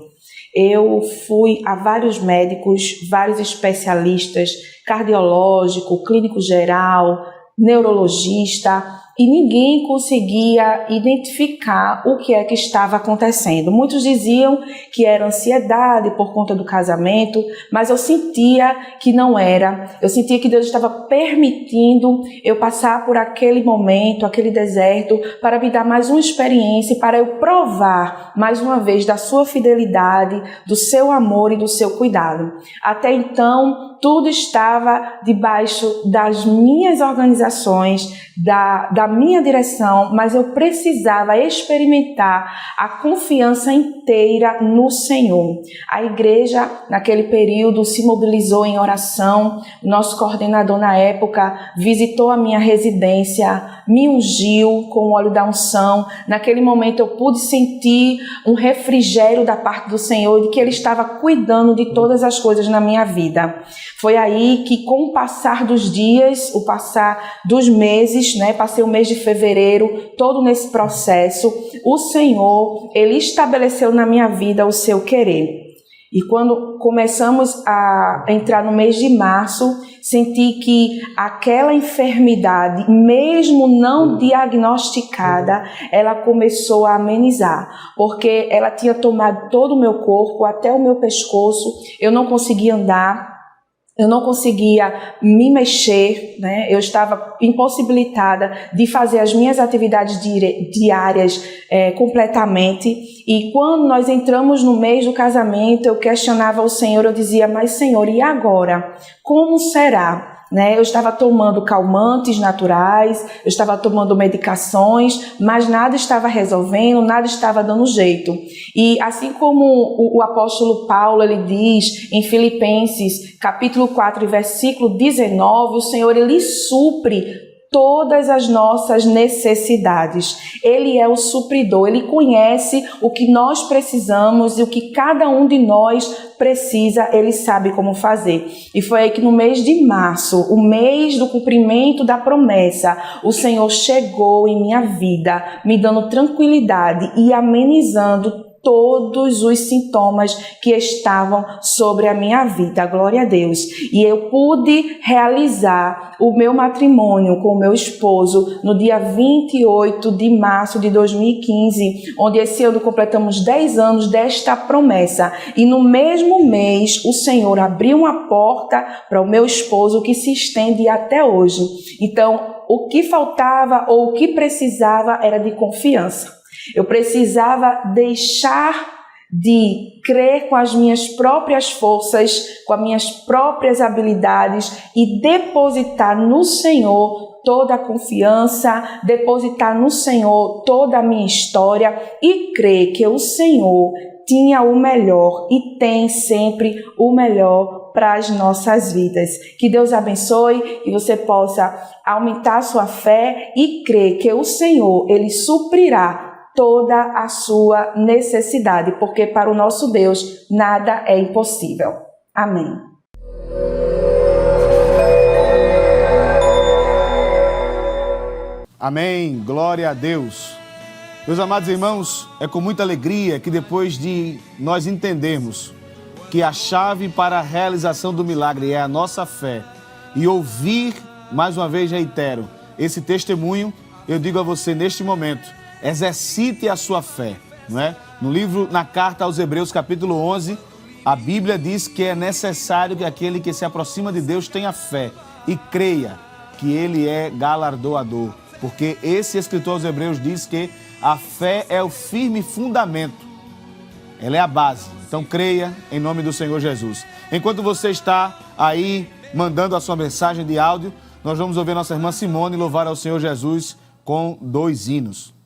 Eu fui a vários médicos, vários especialistas, cardiológico, clínico geral, neurologista, e ninguém conseguia identificar o que é que estava acontecendo. Muitos diziam que era ansiedade por conta do casamento, mas eu sentia que não era. Eu sentia que Deus estava permitindo eu passar por aquele momento, aquele deserto, para me dar mais uma experiência, para eu provar mais uma vez da sua fidelidade, do seu amor e do seu cuidado. Até então, tudo estava debaixo das minhas organizações, da minha direção, mas eu precisava experimentar a confiança inteira no Senhor. A igreja, naquele período, se mobilizou em oração. O nosso coordenador, na época, visitou a minha residência, me ungiu com o óleo da unção. Naquele momento, eu pude sentir um refrigério da parte do Senhor, de que Ele estava cuidando de todas as coisas na minha vida. Foi aí que, com o passar dos dias, o passar dos meses, passei o mês de fevereiro, todo nesse processo, o Senhor, Ele estabeleceu na minha vida o seu querer. E quando começamos a entrar no mês de março, senti que aquela enfermidade, mesmo não diagnosticada, ela começou a amenizar, porque ela tinha tomado todo o meu corpo, até o meu pescoço. Eu não conseguia andar, eu não conseguia me mexer, Eu estava impossibilitada de fazer as minhas atividades diárias completamente. E quando nós entramos no mês do casamento, eu questionava o Senhor, eu dizia, mas Senhor, e agora? Como será? né? Eu estava tomando calmantes naturais, eu estava tomando medicações, mas nada estava resolvendo, nada estava dando jeito. E assim como o apóstolo Paulo, ele diz em Filipenses, capítulo 4, versículo 19, o Senhor, ele supre todas as nossas necessidades. Ele é o supridor, ele conhece o que nós precisamos e o que cada um de nós precisa, ele sabe como fazer. E foi aí que no mês de março, o mês do cumprimento da promessa, o Senhor chegou em minha vida, me dando tranquilidade e amenizando todos os sintomas que estavam sobre a minha vida, glória a Deus. E eu pude realizar o meu matrimônio com o meu esposo no dia 28 de março de 2015, onde esse ano completamos 10 anos desta promessa. E no mesmo mês, o Senhor abriu uma porta para o meu esposo que se estende até hoje. Então, o que faltava ou o que precisava era de confiança. Eu precisava deixar de crer com as minhas próprias forças, com as minhas próprias habilidades e depositar no Senhor toda a confiança, depositar no Senhor toda a minha história e crer que o Senhor tinha o melhor e tem sempre o melhor para as nossas vidas. Que Deus abençoe e você possa aumentar a sua fé e crer que o Senhor, ele suprirá toda a sua necessidade, porque para o nosso Deus nada é impossível. Amém. Amém. Glória a Deus. Meus amados irmãos, é com muita alegria que depois de nós entendermos que a chave para a realização do milagre é a nossa fé e ouvir, mais uma vez reitero, esse testemunho, eu digo a você neste momento, exercite a sua fé, não é? No livro, na carta aos Hebreus, capítulo 11, a Bíblia diz que é necessário que aquele que se aproxima de Deus tenha fé e creia que Ele é galardoador, porque esse escritor aos Hebreus diz que a fé é o firme fundamento, ela é a base. Então creia em nome do Senhor Jesus. Enquanto você está aí mandando a sua mensagem de áudio, nós vamos ouvir nossa irmã Simone louvar ao Senhor Jesus com 2 hinos.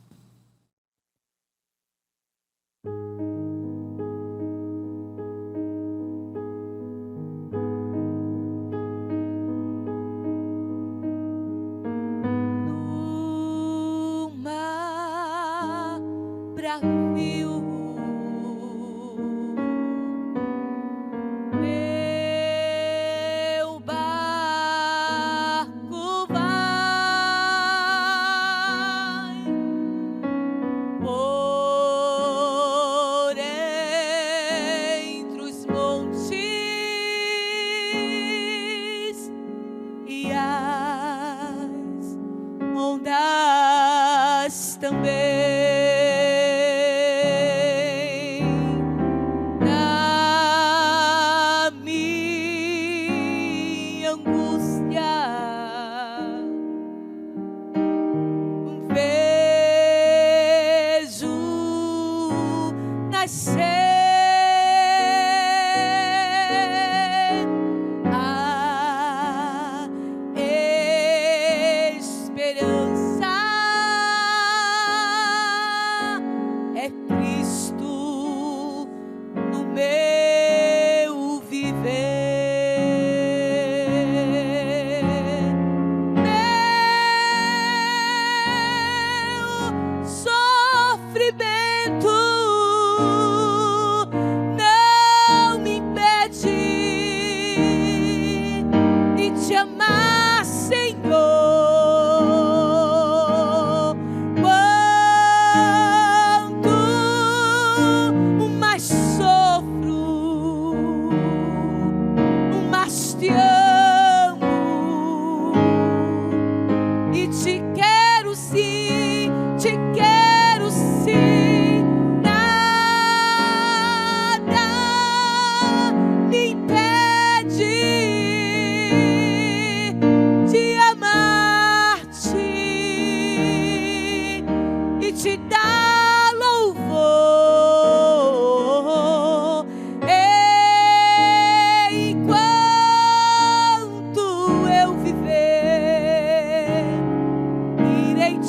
Enquanto eu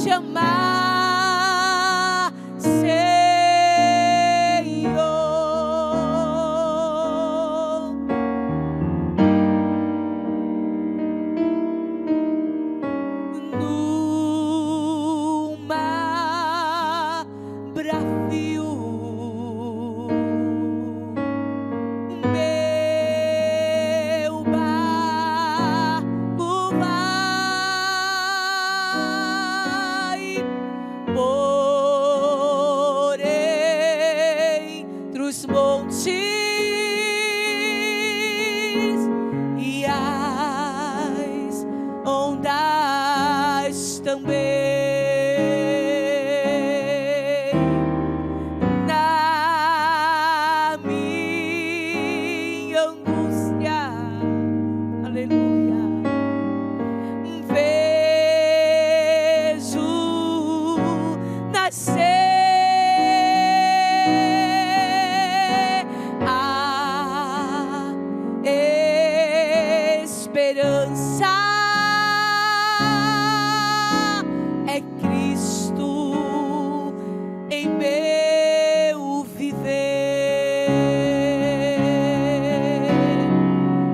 te amar, Senhor. No mar bravio, meu barco vai por entre os montes e as ondas também. Na minha angústia, aleluia, vejo nascer a esperança. É Cristo em meu viver.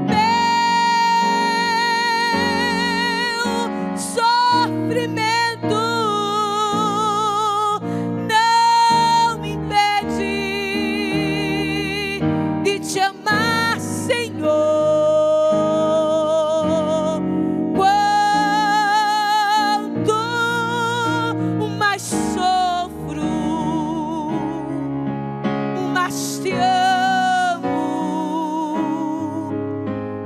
Meu sofrimento não me impede de te amar, Senhor. Quanto mais sofro, mas te amo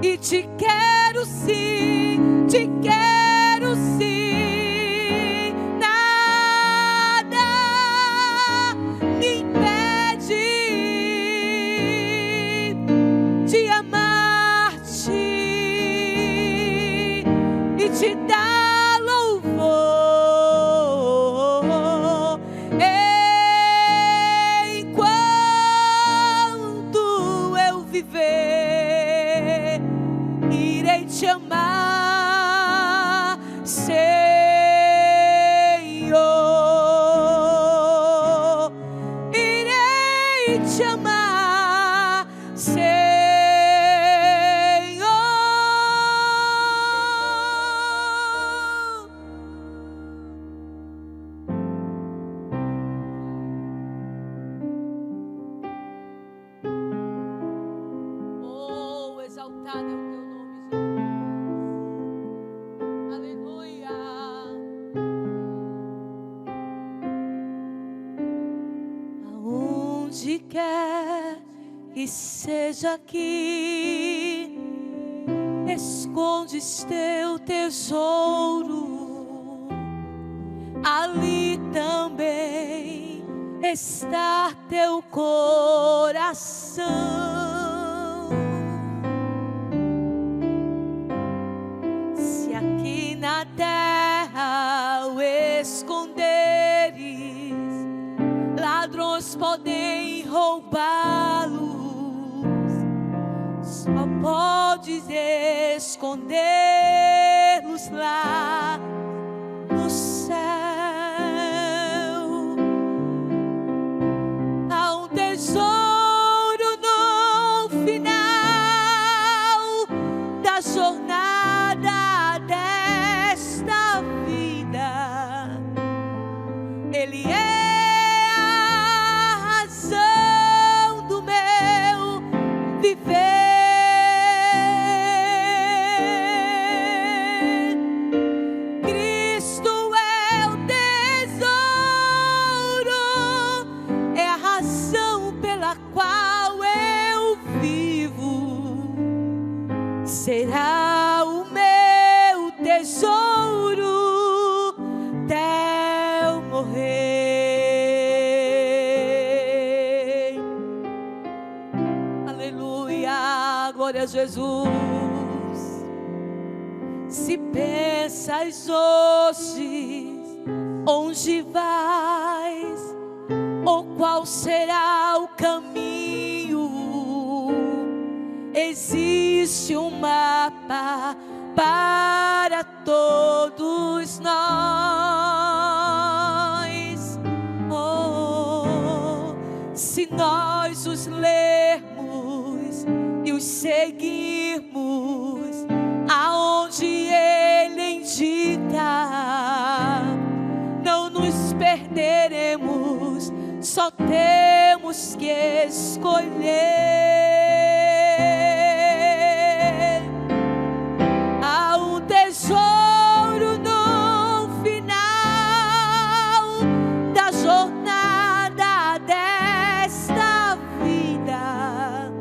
e te quero sim, te quero sim. Nada me impede de amar-te e te dar louvor. Enquanto eu viver, irei te amar, Senhor. Irei te amar, Senhor. Oh, exaltado é o teu nome, Jesus. Aleluia. Aonde quer que seja aqui, escondes teu tesouro. Ali também está teu coração. Se aqui na terra o esconderes, ladrões podem roubá-los. Só podes escondê-los lá no céu. Há um tesouro no final da jornada desta vida. Ele é a razão do meu viver. Cristo é o tesouro, é a razão pela qual eu vivo. Será o meu tesouro até eu morrer. Aleluia, glória a Jesus. Se pensas hoje onde vais, ou qual será o caminho, existe um mapa para todos nós. se nós os lermos e os seguirmos aonde Ele indica, não nos perderemos, só temos que escolher. Há um tesouro no final da jornada desta vida.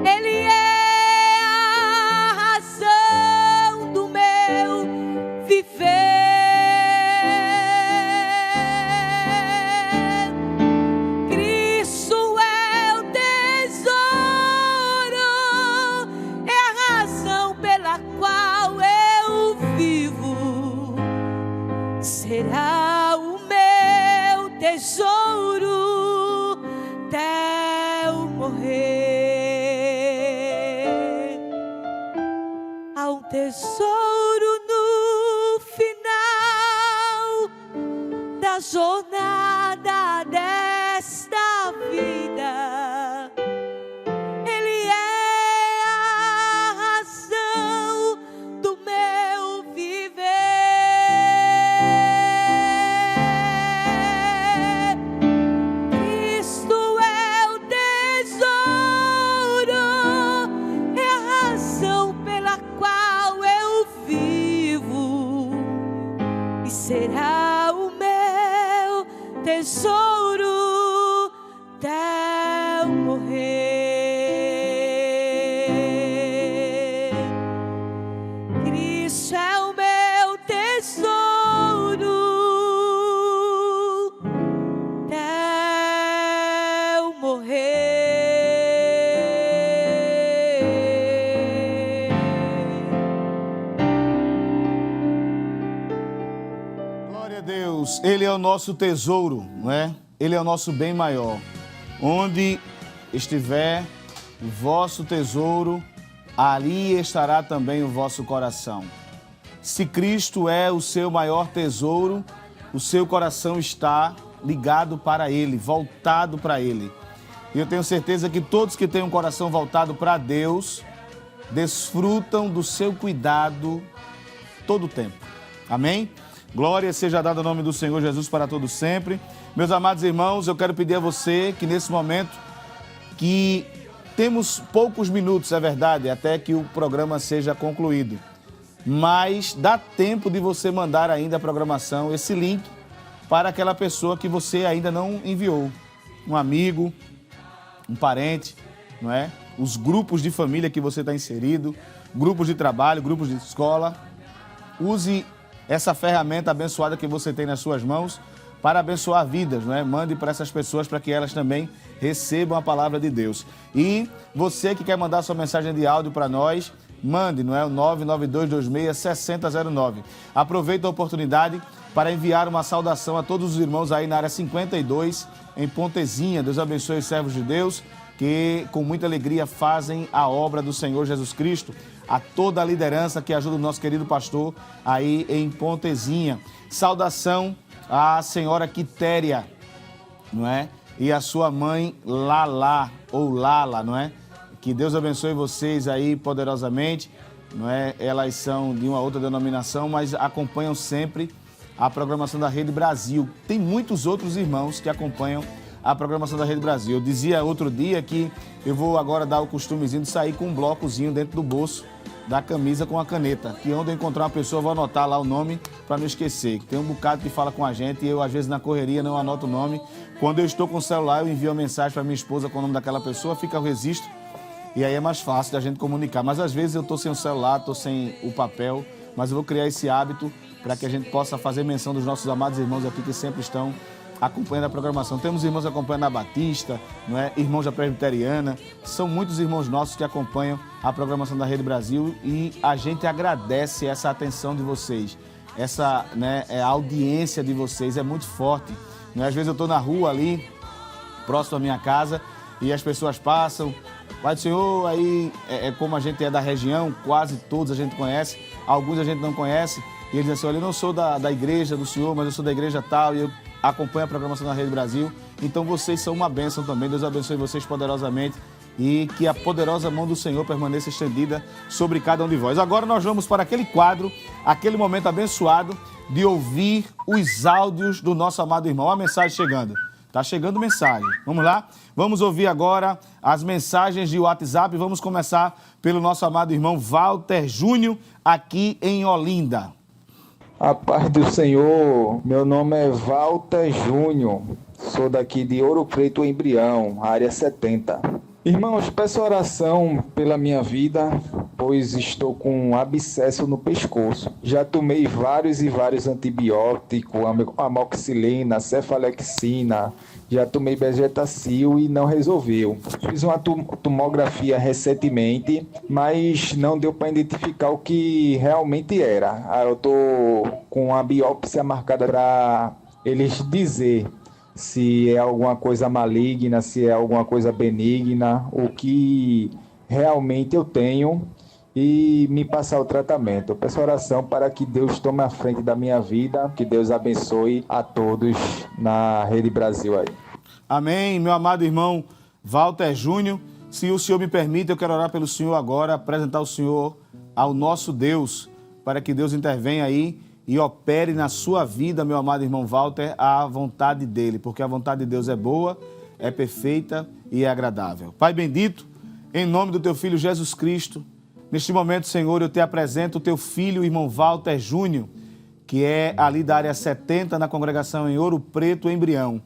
Ele é a razão do meu viver. Será o meu tesouro até eu morrer. Há um tesouro no final da jornada desta vida. Ele é a razão do meu viver. Será o meu tesouro até eu morrer. Cristo é o meu tesouro até eu morrer. Deus, Ele é o nosso tesouro, não é? Ele é o nosso bem maior. Onde estiver o vosso tesouro, ali estará também o vosso coração. Se Cristo é o seu maior tesouro, o seu coração está ligado para Ele, voltado para Ele. E eu tenho certeza que todos que têm um coração voltado para Deus, desfrutam do seu cuidado todo o tempo. Amém? Glória seja dada ao nome do Senhor Jesus para todos sempre. Meus amados irmãos, eu quero pedir a você que nesse momento, que temos poucos minutos, é verdade, até que o programa seja concluído. Mas dá tempo de você mandar ainda a programação, esse link, para aquela pessoa que você ainda não enviou. Um amigo, um parente, não é? Os grupos de família que você está inserido, grupos de trabalho, grupos de escola. Use essa ferramenta abençoada que você tem nas suas mãos para abençoar vidas, não é? Mande para essas pessoas para que elas também recebam a palavra de Deus. E você que quer mandar sua mensagem de áudio para nós, mande, não é? O 992266009. Aproveita a oportunidade para enviar uma saudação a todos os irmãos aí na área 52, em Pontezinha. Deus abençoe os servos de Deus que com muita alegria fazem a obra do Senhor Jesus Cristo. A toda a liderança que ajuda o nosso querido pastor aí em Pontezinha. Saudação à senhora Quitéria, não é? E a sua mãe Lala, ou Lala, não é? Que Deus abençoe vocês aí poderosamente, não é? Elas são de uma outra denominação, mas acompanham sempre a programação da Rede Brasil. Tem muitos outros irmãos que acompanham a programação da Rede Brasil. Eu dizia outro dia que eu vou agora dar o costumezinho de sair com um blocozinho dentro do bolso da camisa com a caneta, que onde eu encontrar uma pessoa eu vou anotar lá o nome para não esquecer. Tem um bocado que fala com a gente e eu às vezes na correria não anoto o nome. Quando eu estou com o celular eu envio uma mensagem para minha esposa com o nome daquela pessoa, fica o registro e aí é mais fácil da gente comunicar. Mas às vezes eu estou sem o celular, estou sem o papel, mas eu vou criar esse hábito para que a gente possa fazer menção dos nossos amados irmãos aqui que sempre estão acompanhando a programação. Temos irmãos acompanhando a Batista, não é? Irmãos da Presbiteriana. São muitos irmãos nossos que acompanham a programação da Rede Brasil e a gente agradece essa atenção de vocês. Essa, né, a audiência de vocês é muito forte. Não é? Às vezes eu estou na rua ali, próximo à minha casa, e as pessoas passam. Pai do Senhor, aí como a gente é da região, quase todos a gente conhece, alguns a gente não conhece, e eles dizem assim, olha, eu não sou da igreja do Senhor, mas eu sou da igreja tal, e eu acompanho a programação da Rede Brasil, Então vocês são uma bênção também. Deus abençoe vocês poderosamente e que a poderosa mão do Senhor permaneça estendida sobre cada um de vós. Agora nós vamos para aquele quadro, aquele momento abençoado de ouvir os áudios do nosso amado irmão. Olha a mensagem chegando. Está chegando mensagem. Vamos lá? Vamos ouvir agora as mensagens de WhatsApp. Vamos começar pelo nosso amado irmão Walter Júnior, aqui em Olinda. A paz do Senhor, meu nome é Walter Júnior, sou daqui de Ouro Preto, Embrião, área 70. Irmãos, peço oração pela minha vida, pois estou com um abscesso no pescoço. Já tomei vários antibióticos, amoxicilina, cefalexina, já tomei bezetacil e não resolveu. Fiz uma tomografia recentemente, mas não deu para identificar o que realmente era. Eu estou com a biópsia marcada para eles dizer se é alguma coisa maligna, se é alguma coisa benigna, o que realmente eu tenho e me passar o tratamento. Eu peço oração para que Deus tome a frente da minha vida, que Deus abençoe a todos na Rede Brasil aí. Amém, meu amado irmão Walter Júnior. Se o Senhor me permite, eu quero orar pelo Senhor agora, apresentar o Senhor ao nosso Deus, para que Deus intervenha aí e opere na sua vida, meu amado irmão Walter, a vontade dele, porque a vontade de Deus é boa, é perfeita e é agradável. Pai bendito, em nome do teu Filho Jesus Cristo, neste momento, Senhor, eu te apresento o teu filho, irmão Walter Júnior, que é ali da área 70, na congregação em Ouro Preto, Embrião.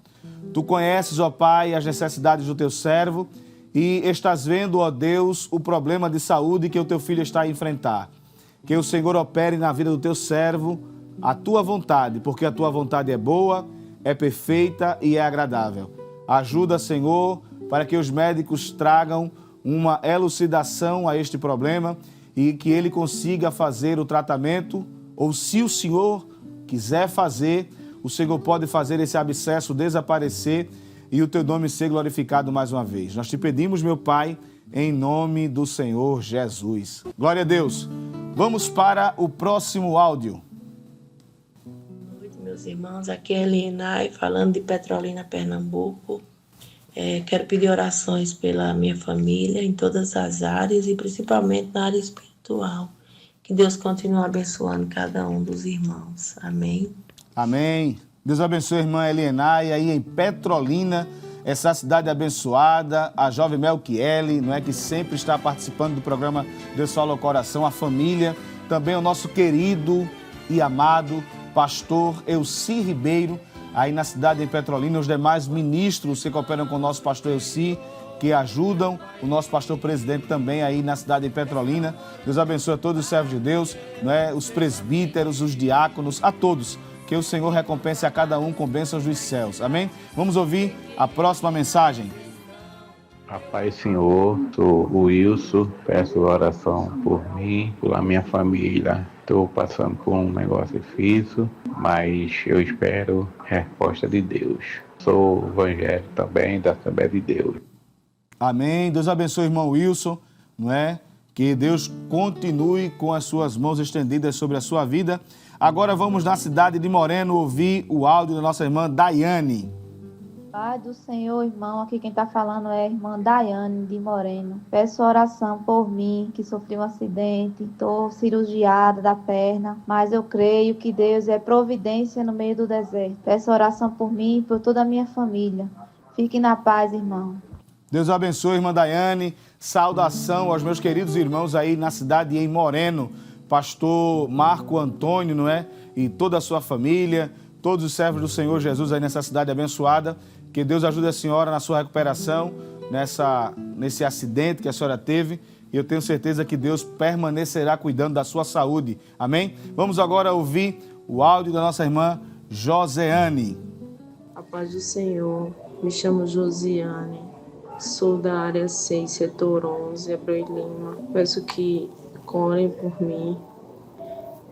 Tu conheces, ó Pai, as necessidades do teu servo e estás vendo, ó Deus, o problema de saúde que o teu filho está a enfrentar. Que o Senhor opere na vida do teu servo a tua vontade, porque a tua vontade é boa, é perfeita e é agradável. Ajuda, Senhor, para que os médicos tragam uma elucidação a este problema e que ele consiga fazer o tratamento, ou se o Senhor quiser fazer, o Senhor pode fazer esse abscesso desaparecer e o teu nome ser glorificado mais uma vez. Nós te pedimos, meu Pai, em nome do Senhor Jesus. Glória a Deus. Vamos para o próximo áudio. Boa noite, meus irmãos. Aqui é Elienay, falando de Petrolina, Pernambuco. Quero pedir orações pela minha família em todas as áreas e principalmente na área espiritual. Que Deus continue abençoando cada um dos irmãos. Amém. Amém. Deus abençoe a irmã Elienay aí em Petrolina, essa cidade abençoada, a jovem Melquiele, não é, que sempre está participando do programa Deus Fala ao Coração, a família, também o nosso querido e amado pastor Elci Ribeiro, aí na cidade de Petrolina, os demais ministros que cooperam com o nosso pastor Elci, que ajudam o nosso pastor presidente também aí na cidade de Petrolina. Deus abençoe a todos os servos de Deus, não é, os presbíteros, os diáconos, a todos. Que o Senhor recompense a cada um com bênçãos dos céus. Amém? Vamos ouvir a próxima mensagem. A paz, Senhor, sou o Wilson, peço oração por mim, pela minha família. Estou passando por um negócio difícil, mas eu espero resposta de Deus. Sou evangélico também, da Assembleia de Deus. Amém. Deus abençoe o irmão Wilson, não é? Que Deus continue com as suas mãos estendidas sobre a sua vida. Agora vamos na cidade de Moreno ouvir o áudio da nossa irmã Daiane. Pai do Senhor, irmão, aqui quem está falando é a irmã Daiane de Moreno. Peço oração por mim, que sofri um acidente, estou cirurgiada da perna, mas eu creio que Deus é providência no meio do deserto. Peço oração por mim e por toda a minha família. Fique na paz, irmão. Deus abençoe, irmã Daiane. Saudação aos meus queridos irmãos aí na cidade em Moreno. Pastor Marco Antônio, não é? E toda a sua família, todos os servos do Senhor Jesus aí nessa cidade abençoada. Que Deus ajude a senhora na sua recuperação, nesse acidente que a senhora teve. E eu tenho certeza que Deus permanecerá cuidando da sua saúde. Amém? Vamos agora ouvir o áudio da nossa irmã Joseane. A paz do Senhor. Me chamo Josiane. Sou da área 6, setor 11, Abreu Lima. Peço que orem por mim,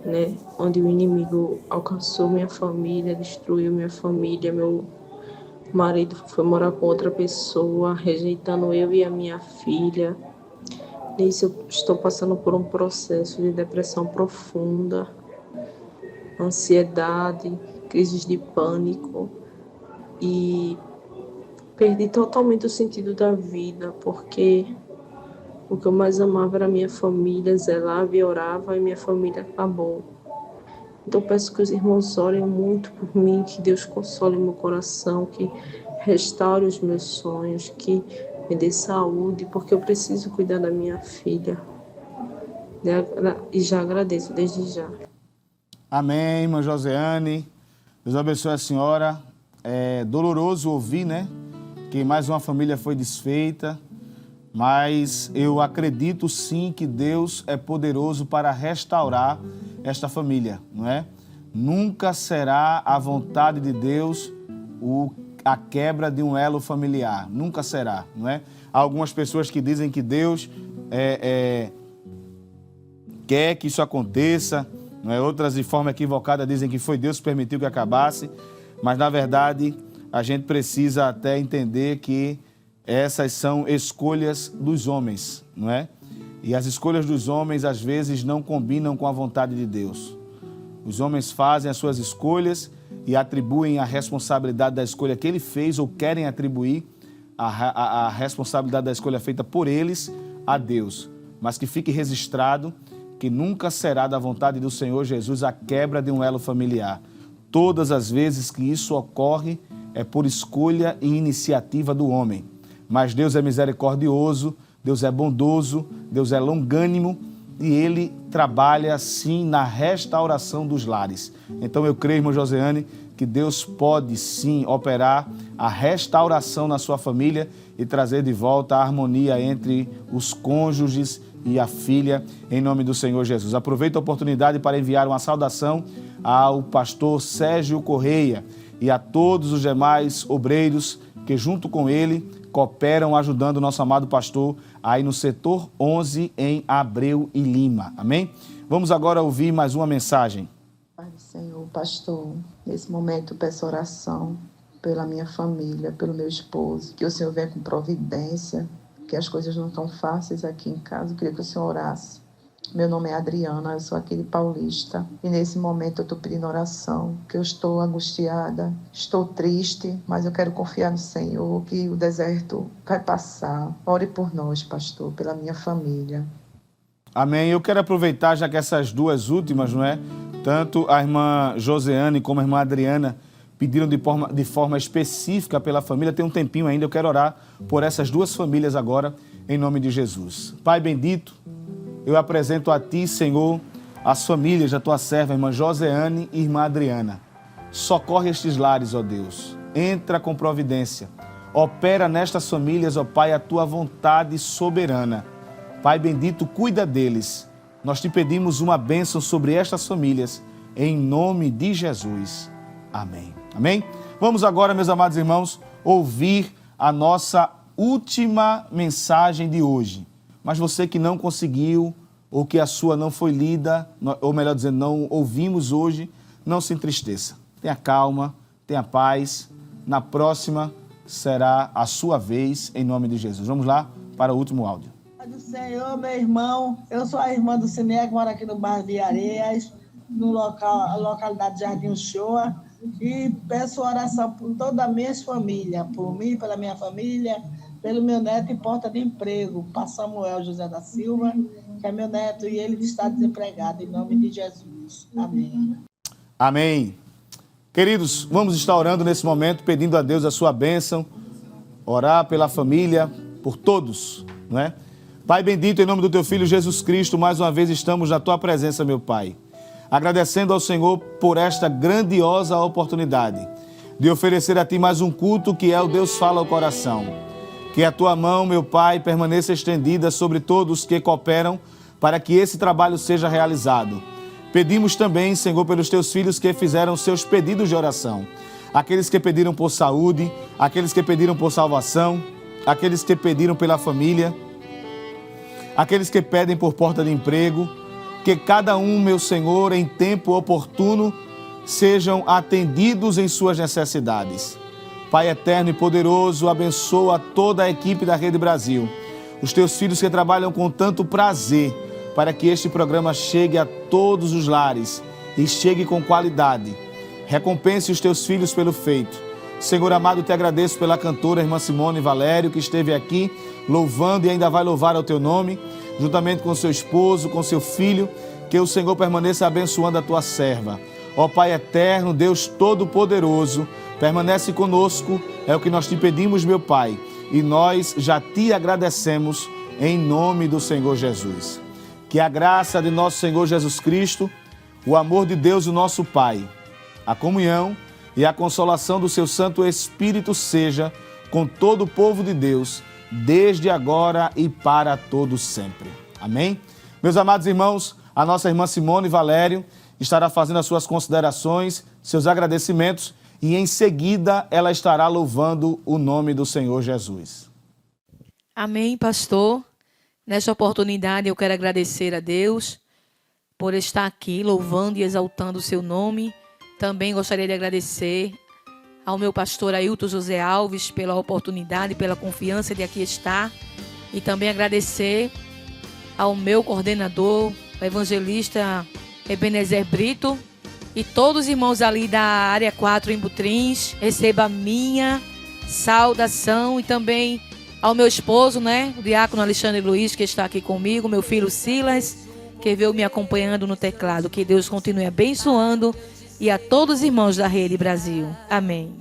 né? Onde o inimigo alcançou minha família, destruiu minha família, meu marido foi morar com outra pessoa, rejeitando eu e a minha filha. Nisso eu estou passando por um processo de depressão profunda, ansiedade, crises de pânico e perdi totalmente o sentido da vida, porque o que eu mais amava era minha família, zelava e orava, e minha família acabou. Então peço que os irmãos orem muito por mim, que Deus console meu coração, que restaure os meus sonhos, que me dê saúde, porque eu preciso cuidar da minha filha. E já agradeço desde já. Amém, irmã Joseane. Deus abençoe a senhora. É doloroso ouvir, né, que mais uma família foi desfeita, mas eu acredito sim que Deus é poderoso para restaurar esta família, não é? Nunca será a vontade de Deus a quebra de um elo familiar, nunca será, não é? Há algumas pessoas que dizem que Deus quer que isso aconteça, não é? Outras de forma equivocada dizem que foi Deus que permitiu que acabasse, mas na verdade a gente precisa até entender que essas são escolhas dos homens, não é? E as escolhas dos homens às vezes não combinam com a vontade de Deus. Os homens fazem as suas escolhas e atribuem a responsabilidade da escolha que ele fez ou querem atribuir a responsabilidade da escolha feita por eles a Deus. Mas que fique registrado que nunca será da vontade do Senhor Jesus a quebra de um elo familiar. Todas as vezes que isso ocorre é por escolha e iniciativa do homem. Mas Deus é misericordioso, Deus é bondoso, Deus é longânimo e Ele trabalha, sim, na restauração dos lares. Então eu creio, irmã Joseane, que Deus pode, sim, operar a restauração na sua família e trazer de volta a harmonia entre os cônjuges e a filha, em nome do Senhor Jesus. Aproveito a oportunidade para enviar uma saudação ao pastor Sérgio Correia e a todos os demais obreiros que, junto com ele, cooperam ajudando o nosso amado pastor aí no setor 11 em Abreu e Lima. Amém? Vamos agora ouvir mais uma mensagem. Pai do Senhor, pastor, nesse momento peço oração pela minha família, pelo meu esposo, que o Senhor venha com providência, que as coisas não estão fáceis aqui em casa. Eu queria que o Senhor orasse. Meu nome é Adriana, eu sou aqui de Paulista e nesse momento eu estou pedindo oração, que eu estou angustiada, estou triste, mas eu quero confiar no Senhor, que o deserto vai passar. Ore por nós, pastor, pela minha família. Amém. Eu quero aproveitar, já que essas duas últimas, não é? Tanto a irmã Joseane como a irmã Adriana pediram de forma específica pela família. Tem um tempinho ainda, eu quero orar por essas duas famílias agora, em nome de Jesus. Pai bendito, eu apresento a Ti, Senhor, as famílias da Tua serva, irmã Joseane e irmã Adriana. Socorre estes lares, ó Deus. Entra com providência. Opera nestas famílias, ó Pai, a Tua vontade soberana. Pai bendito, cuida deles. Nós Te pedimos uma bênção sobre estas famílias, em nome de Jesus. Amém. Amém? Vamos agora, meus amados irmãos, ouvir a nossa última mensagem de hoje. Mas você que não conseguiu, ou que a sua não foi lida, ou melhor dizendo, não ouvimos hoje, não se entristeça. Tenha calma, tenha paz. Na próxima será a sua vez, em nome de Jesus. Vamos lá para o último áudio. Do Senhor, meu irmão, eu sou a irmã do Ciné, que mora aqui no bairro de Areias, no localidade de Jardim Shoa, e peço oração por toda a minha família, por mim, pela minha família, pelo meu neto em porta de emprego, para Samuel José da Silva, que é meu neto, e ele está desempregado, em nome de Jesus. Amém. Amém. Queridos, vamos estar orando nesse momento, pedindo a Deus a sua bênção, orar pela família, por todos, não é? Pai bendito, em nome do Teu Filho Jesus Cristo, mais uma vez estamos na Tua presença, meu Pai. Agradecendo ao Senhor por esta grandiosa oportunidade de oferecer a Ti mais um culto que é o Deus Fala ao Coração. Que a Tua mão, meu Pai, permaneça estendida sobre todos que cooperam para que esse trabalho seja realizado. Pedimos também, Senhor, pelos Teus filhos que fizeram seus pedidos de oração. Aqueles que pediram por saúde, aqueles que pediram por salvação, aqueles que pediram pela família, aqueles que pedem por porta de emprego, que cada um, meu Senhor, em tempo oportuno, sejam atendidos em suas necessidades. Pai eterno e poderoso, abençoa toda a equipe da Rede Brasil, os Teus filhos que trabalham com tanto prazer para que este programa chegue a todos os lares e chegue com qualidade. Recompense os Teus filhos pelo feito. Senhor amado, te agradeço pela cantora irmã Simone Valério, que esteve aqui louvando e ainda vai louvar ao teu nome, juntamente com seu esposo, com seu filho, que o Senhor permaneça abençoando a tua serva. Ó Pai eterno, Deus Todo-Poderoso, permanece conosco, é o que nós te pedimos, meu Pai, e nós já te agradecemos em nome do Senhor Jesus. Que a graça de nosso Senhor Jesus Cristo, o amor de Deus, o nosso Pai, a comunhão e a consolação do seu Santo Espírito seja com todo o povo de Deus, desde agora e para todos sempre. Amém? Meus amados irmãos, a nossa irmã Simone Valério estará fazendo as suas considerações, seus agradecimentos, e em seguida ela estará louvando o nome do Senhor Jesus. Amém, pastor. Nesta oportunidade eu quero agradecer a Deus por estar aqui louvando e exaltando o seu nome. Também gostaria de agradecer ao meu pastor Ailton José Alves pela oportunidade, pela confiança de aqui estar. E também agradecer ao meu coordenador, o evangelista Ebenezer Brito, e todos os irmãos ali da área 4 em Butrins. Receba a minha saudação, e também ao meu esposo, o diácono Alexandre Luiz, que está aqui comigo, meu filho Silas, que veio me acompanhando no teclado. Que Deus continue abençoando, e a todos os irmãos da Rede Brasil. Amém.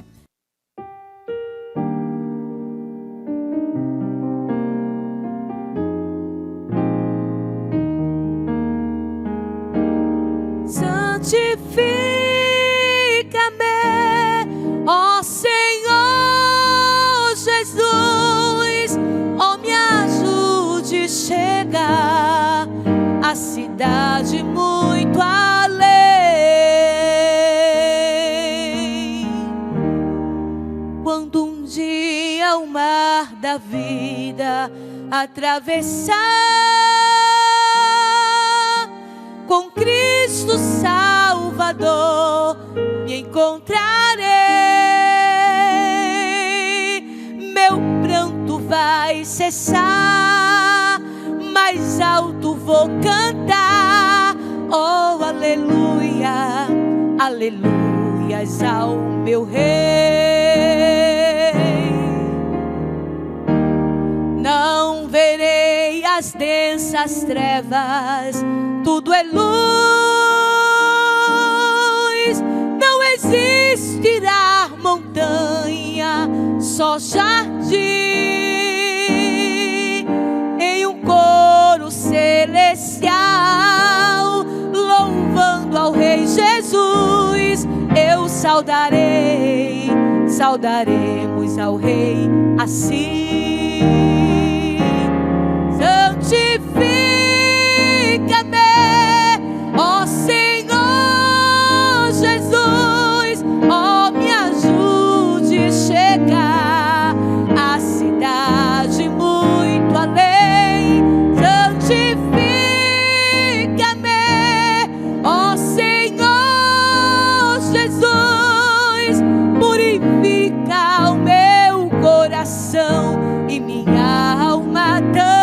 Santifica-me, ó Senhor Jesus, ó me ajude a chegar à cidade muito além. Quando um dia o mar da vida atravessar, com Cristo Salvador me encontrarei. Meu pranto vai cessar, mais alto vou cantar. Oh, aleluia, aleluias ao meu Rei. Não verei as densas trevas, tudo é luz, não existirá montanha, só jardim. Em um coro celestial, louvando ao Rei Jesus, eu saudarei, saudaremos ao Rei assim. Santifica-me, ó Senhor Jesus, ó me ajude a chegar à cidade muito além. Santifica-me, ó Senhor Jesus, purifica o meu coração e minha alma também.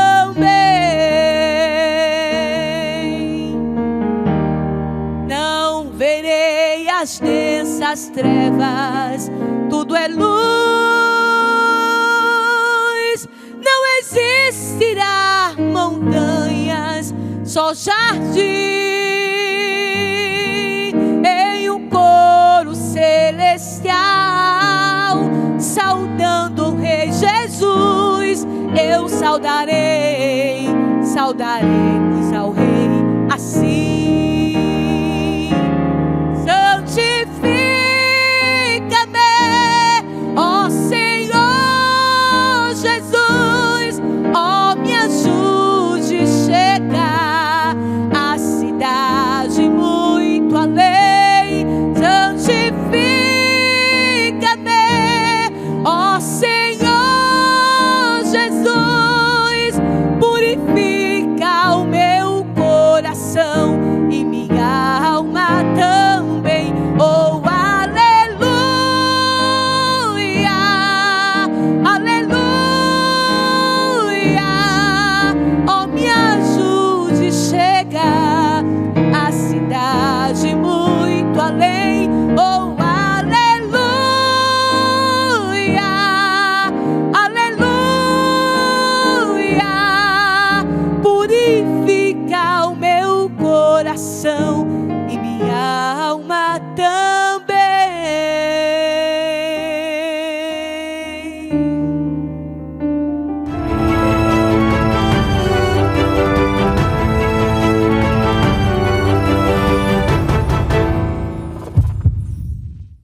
As densas trevas, tudo é luz, não existirá montanhas, só jardim. Em um coro celestial, saudando o Rei Jesus, eu saudarei, saudaremos ao Rei assim.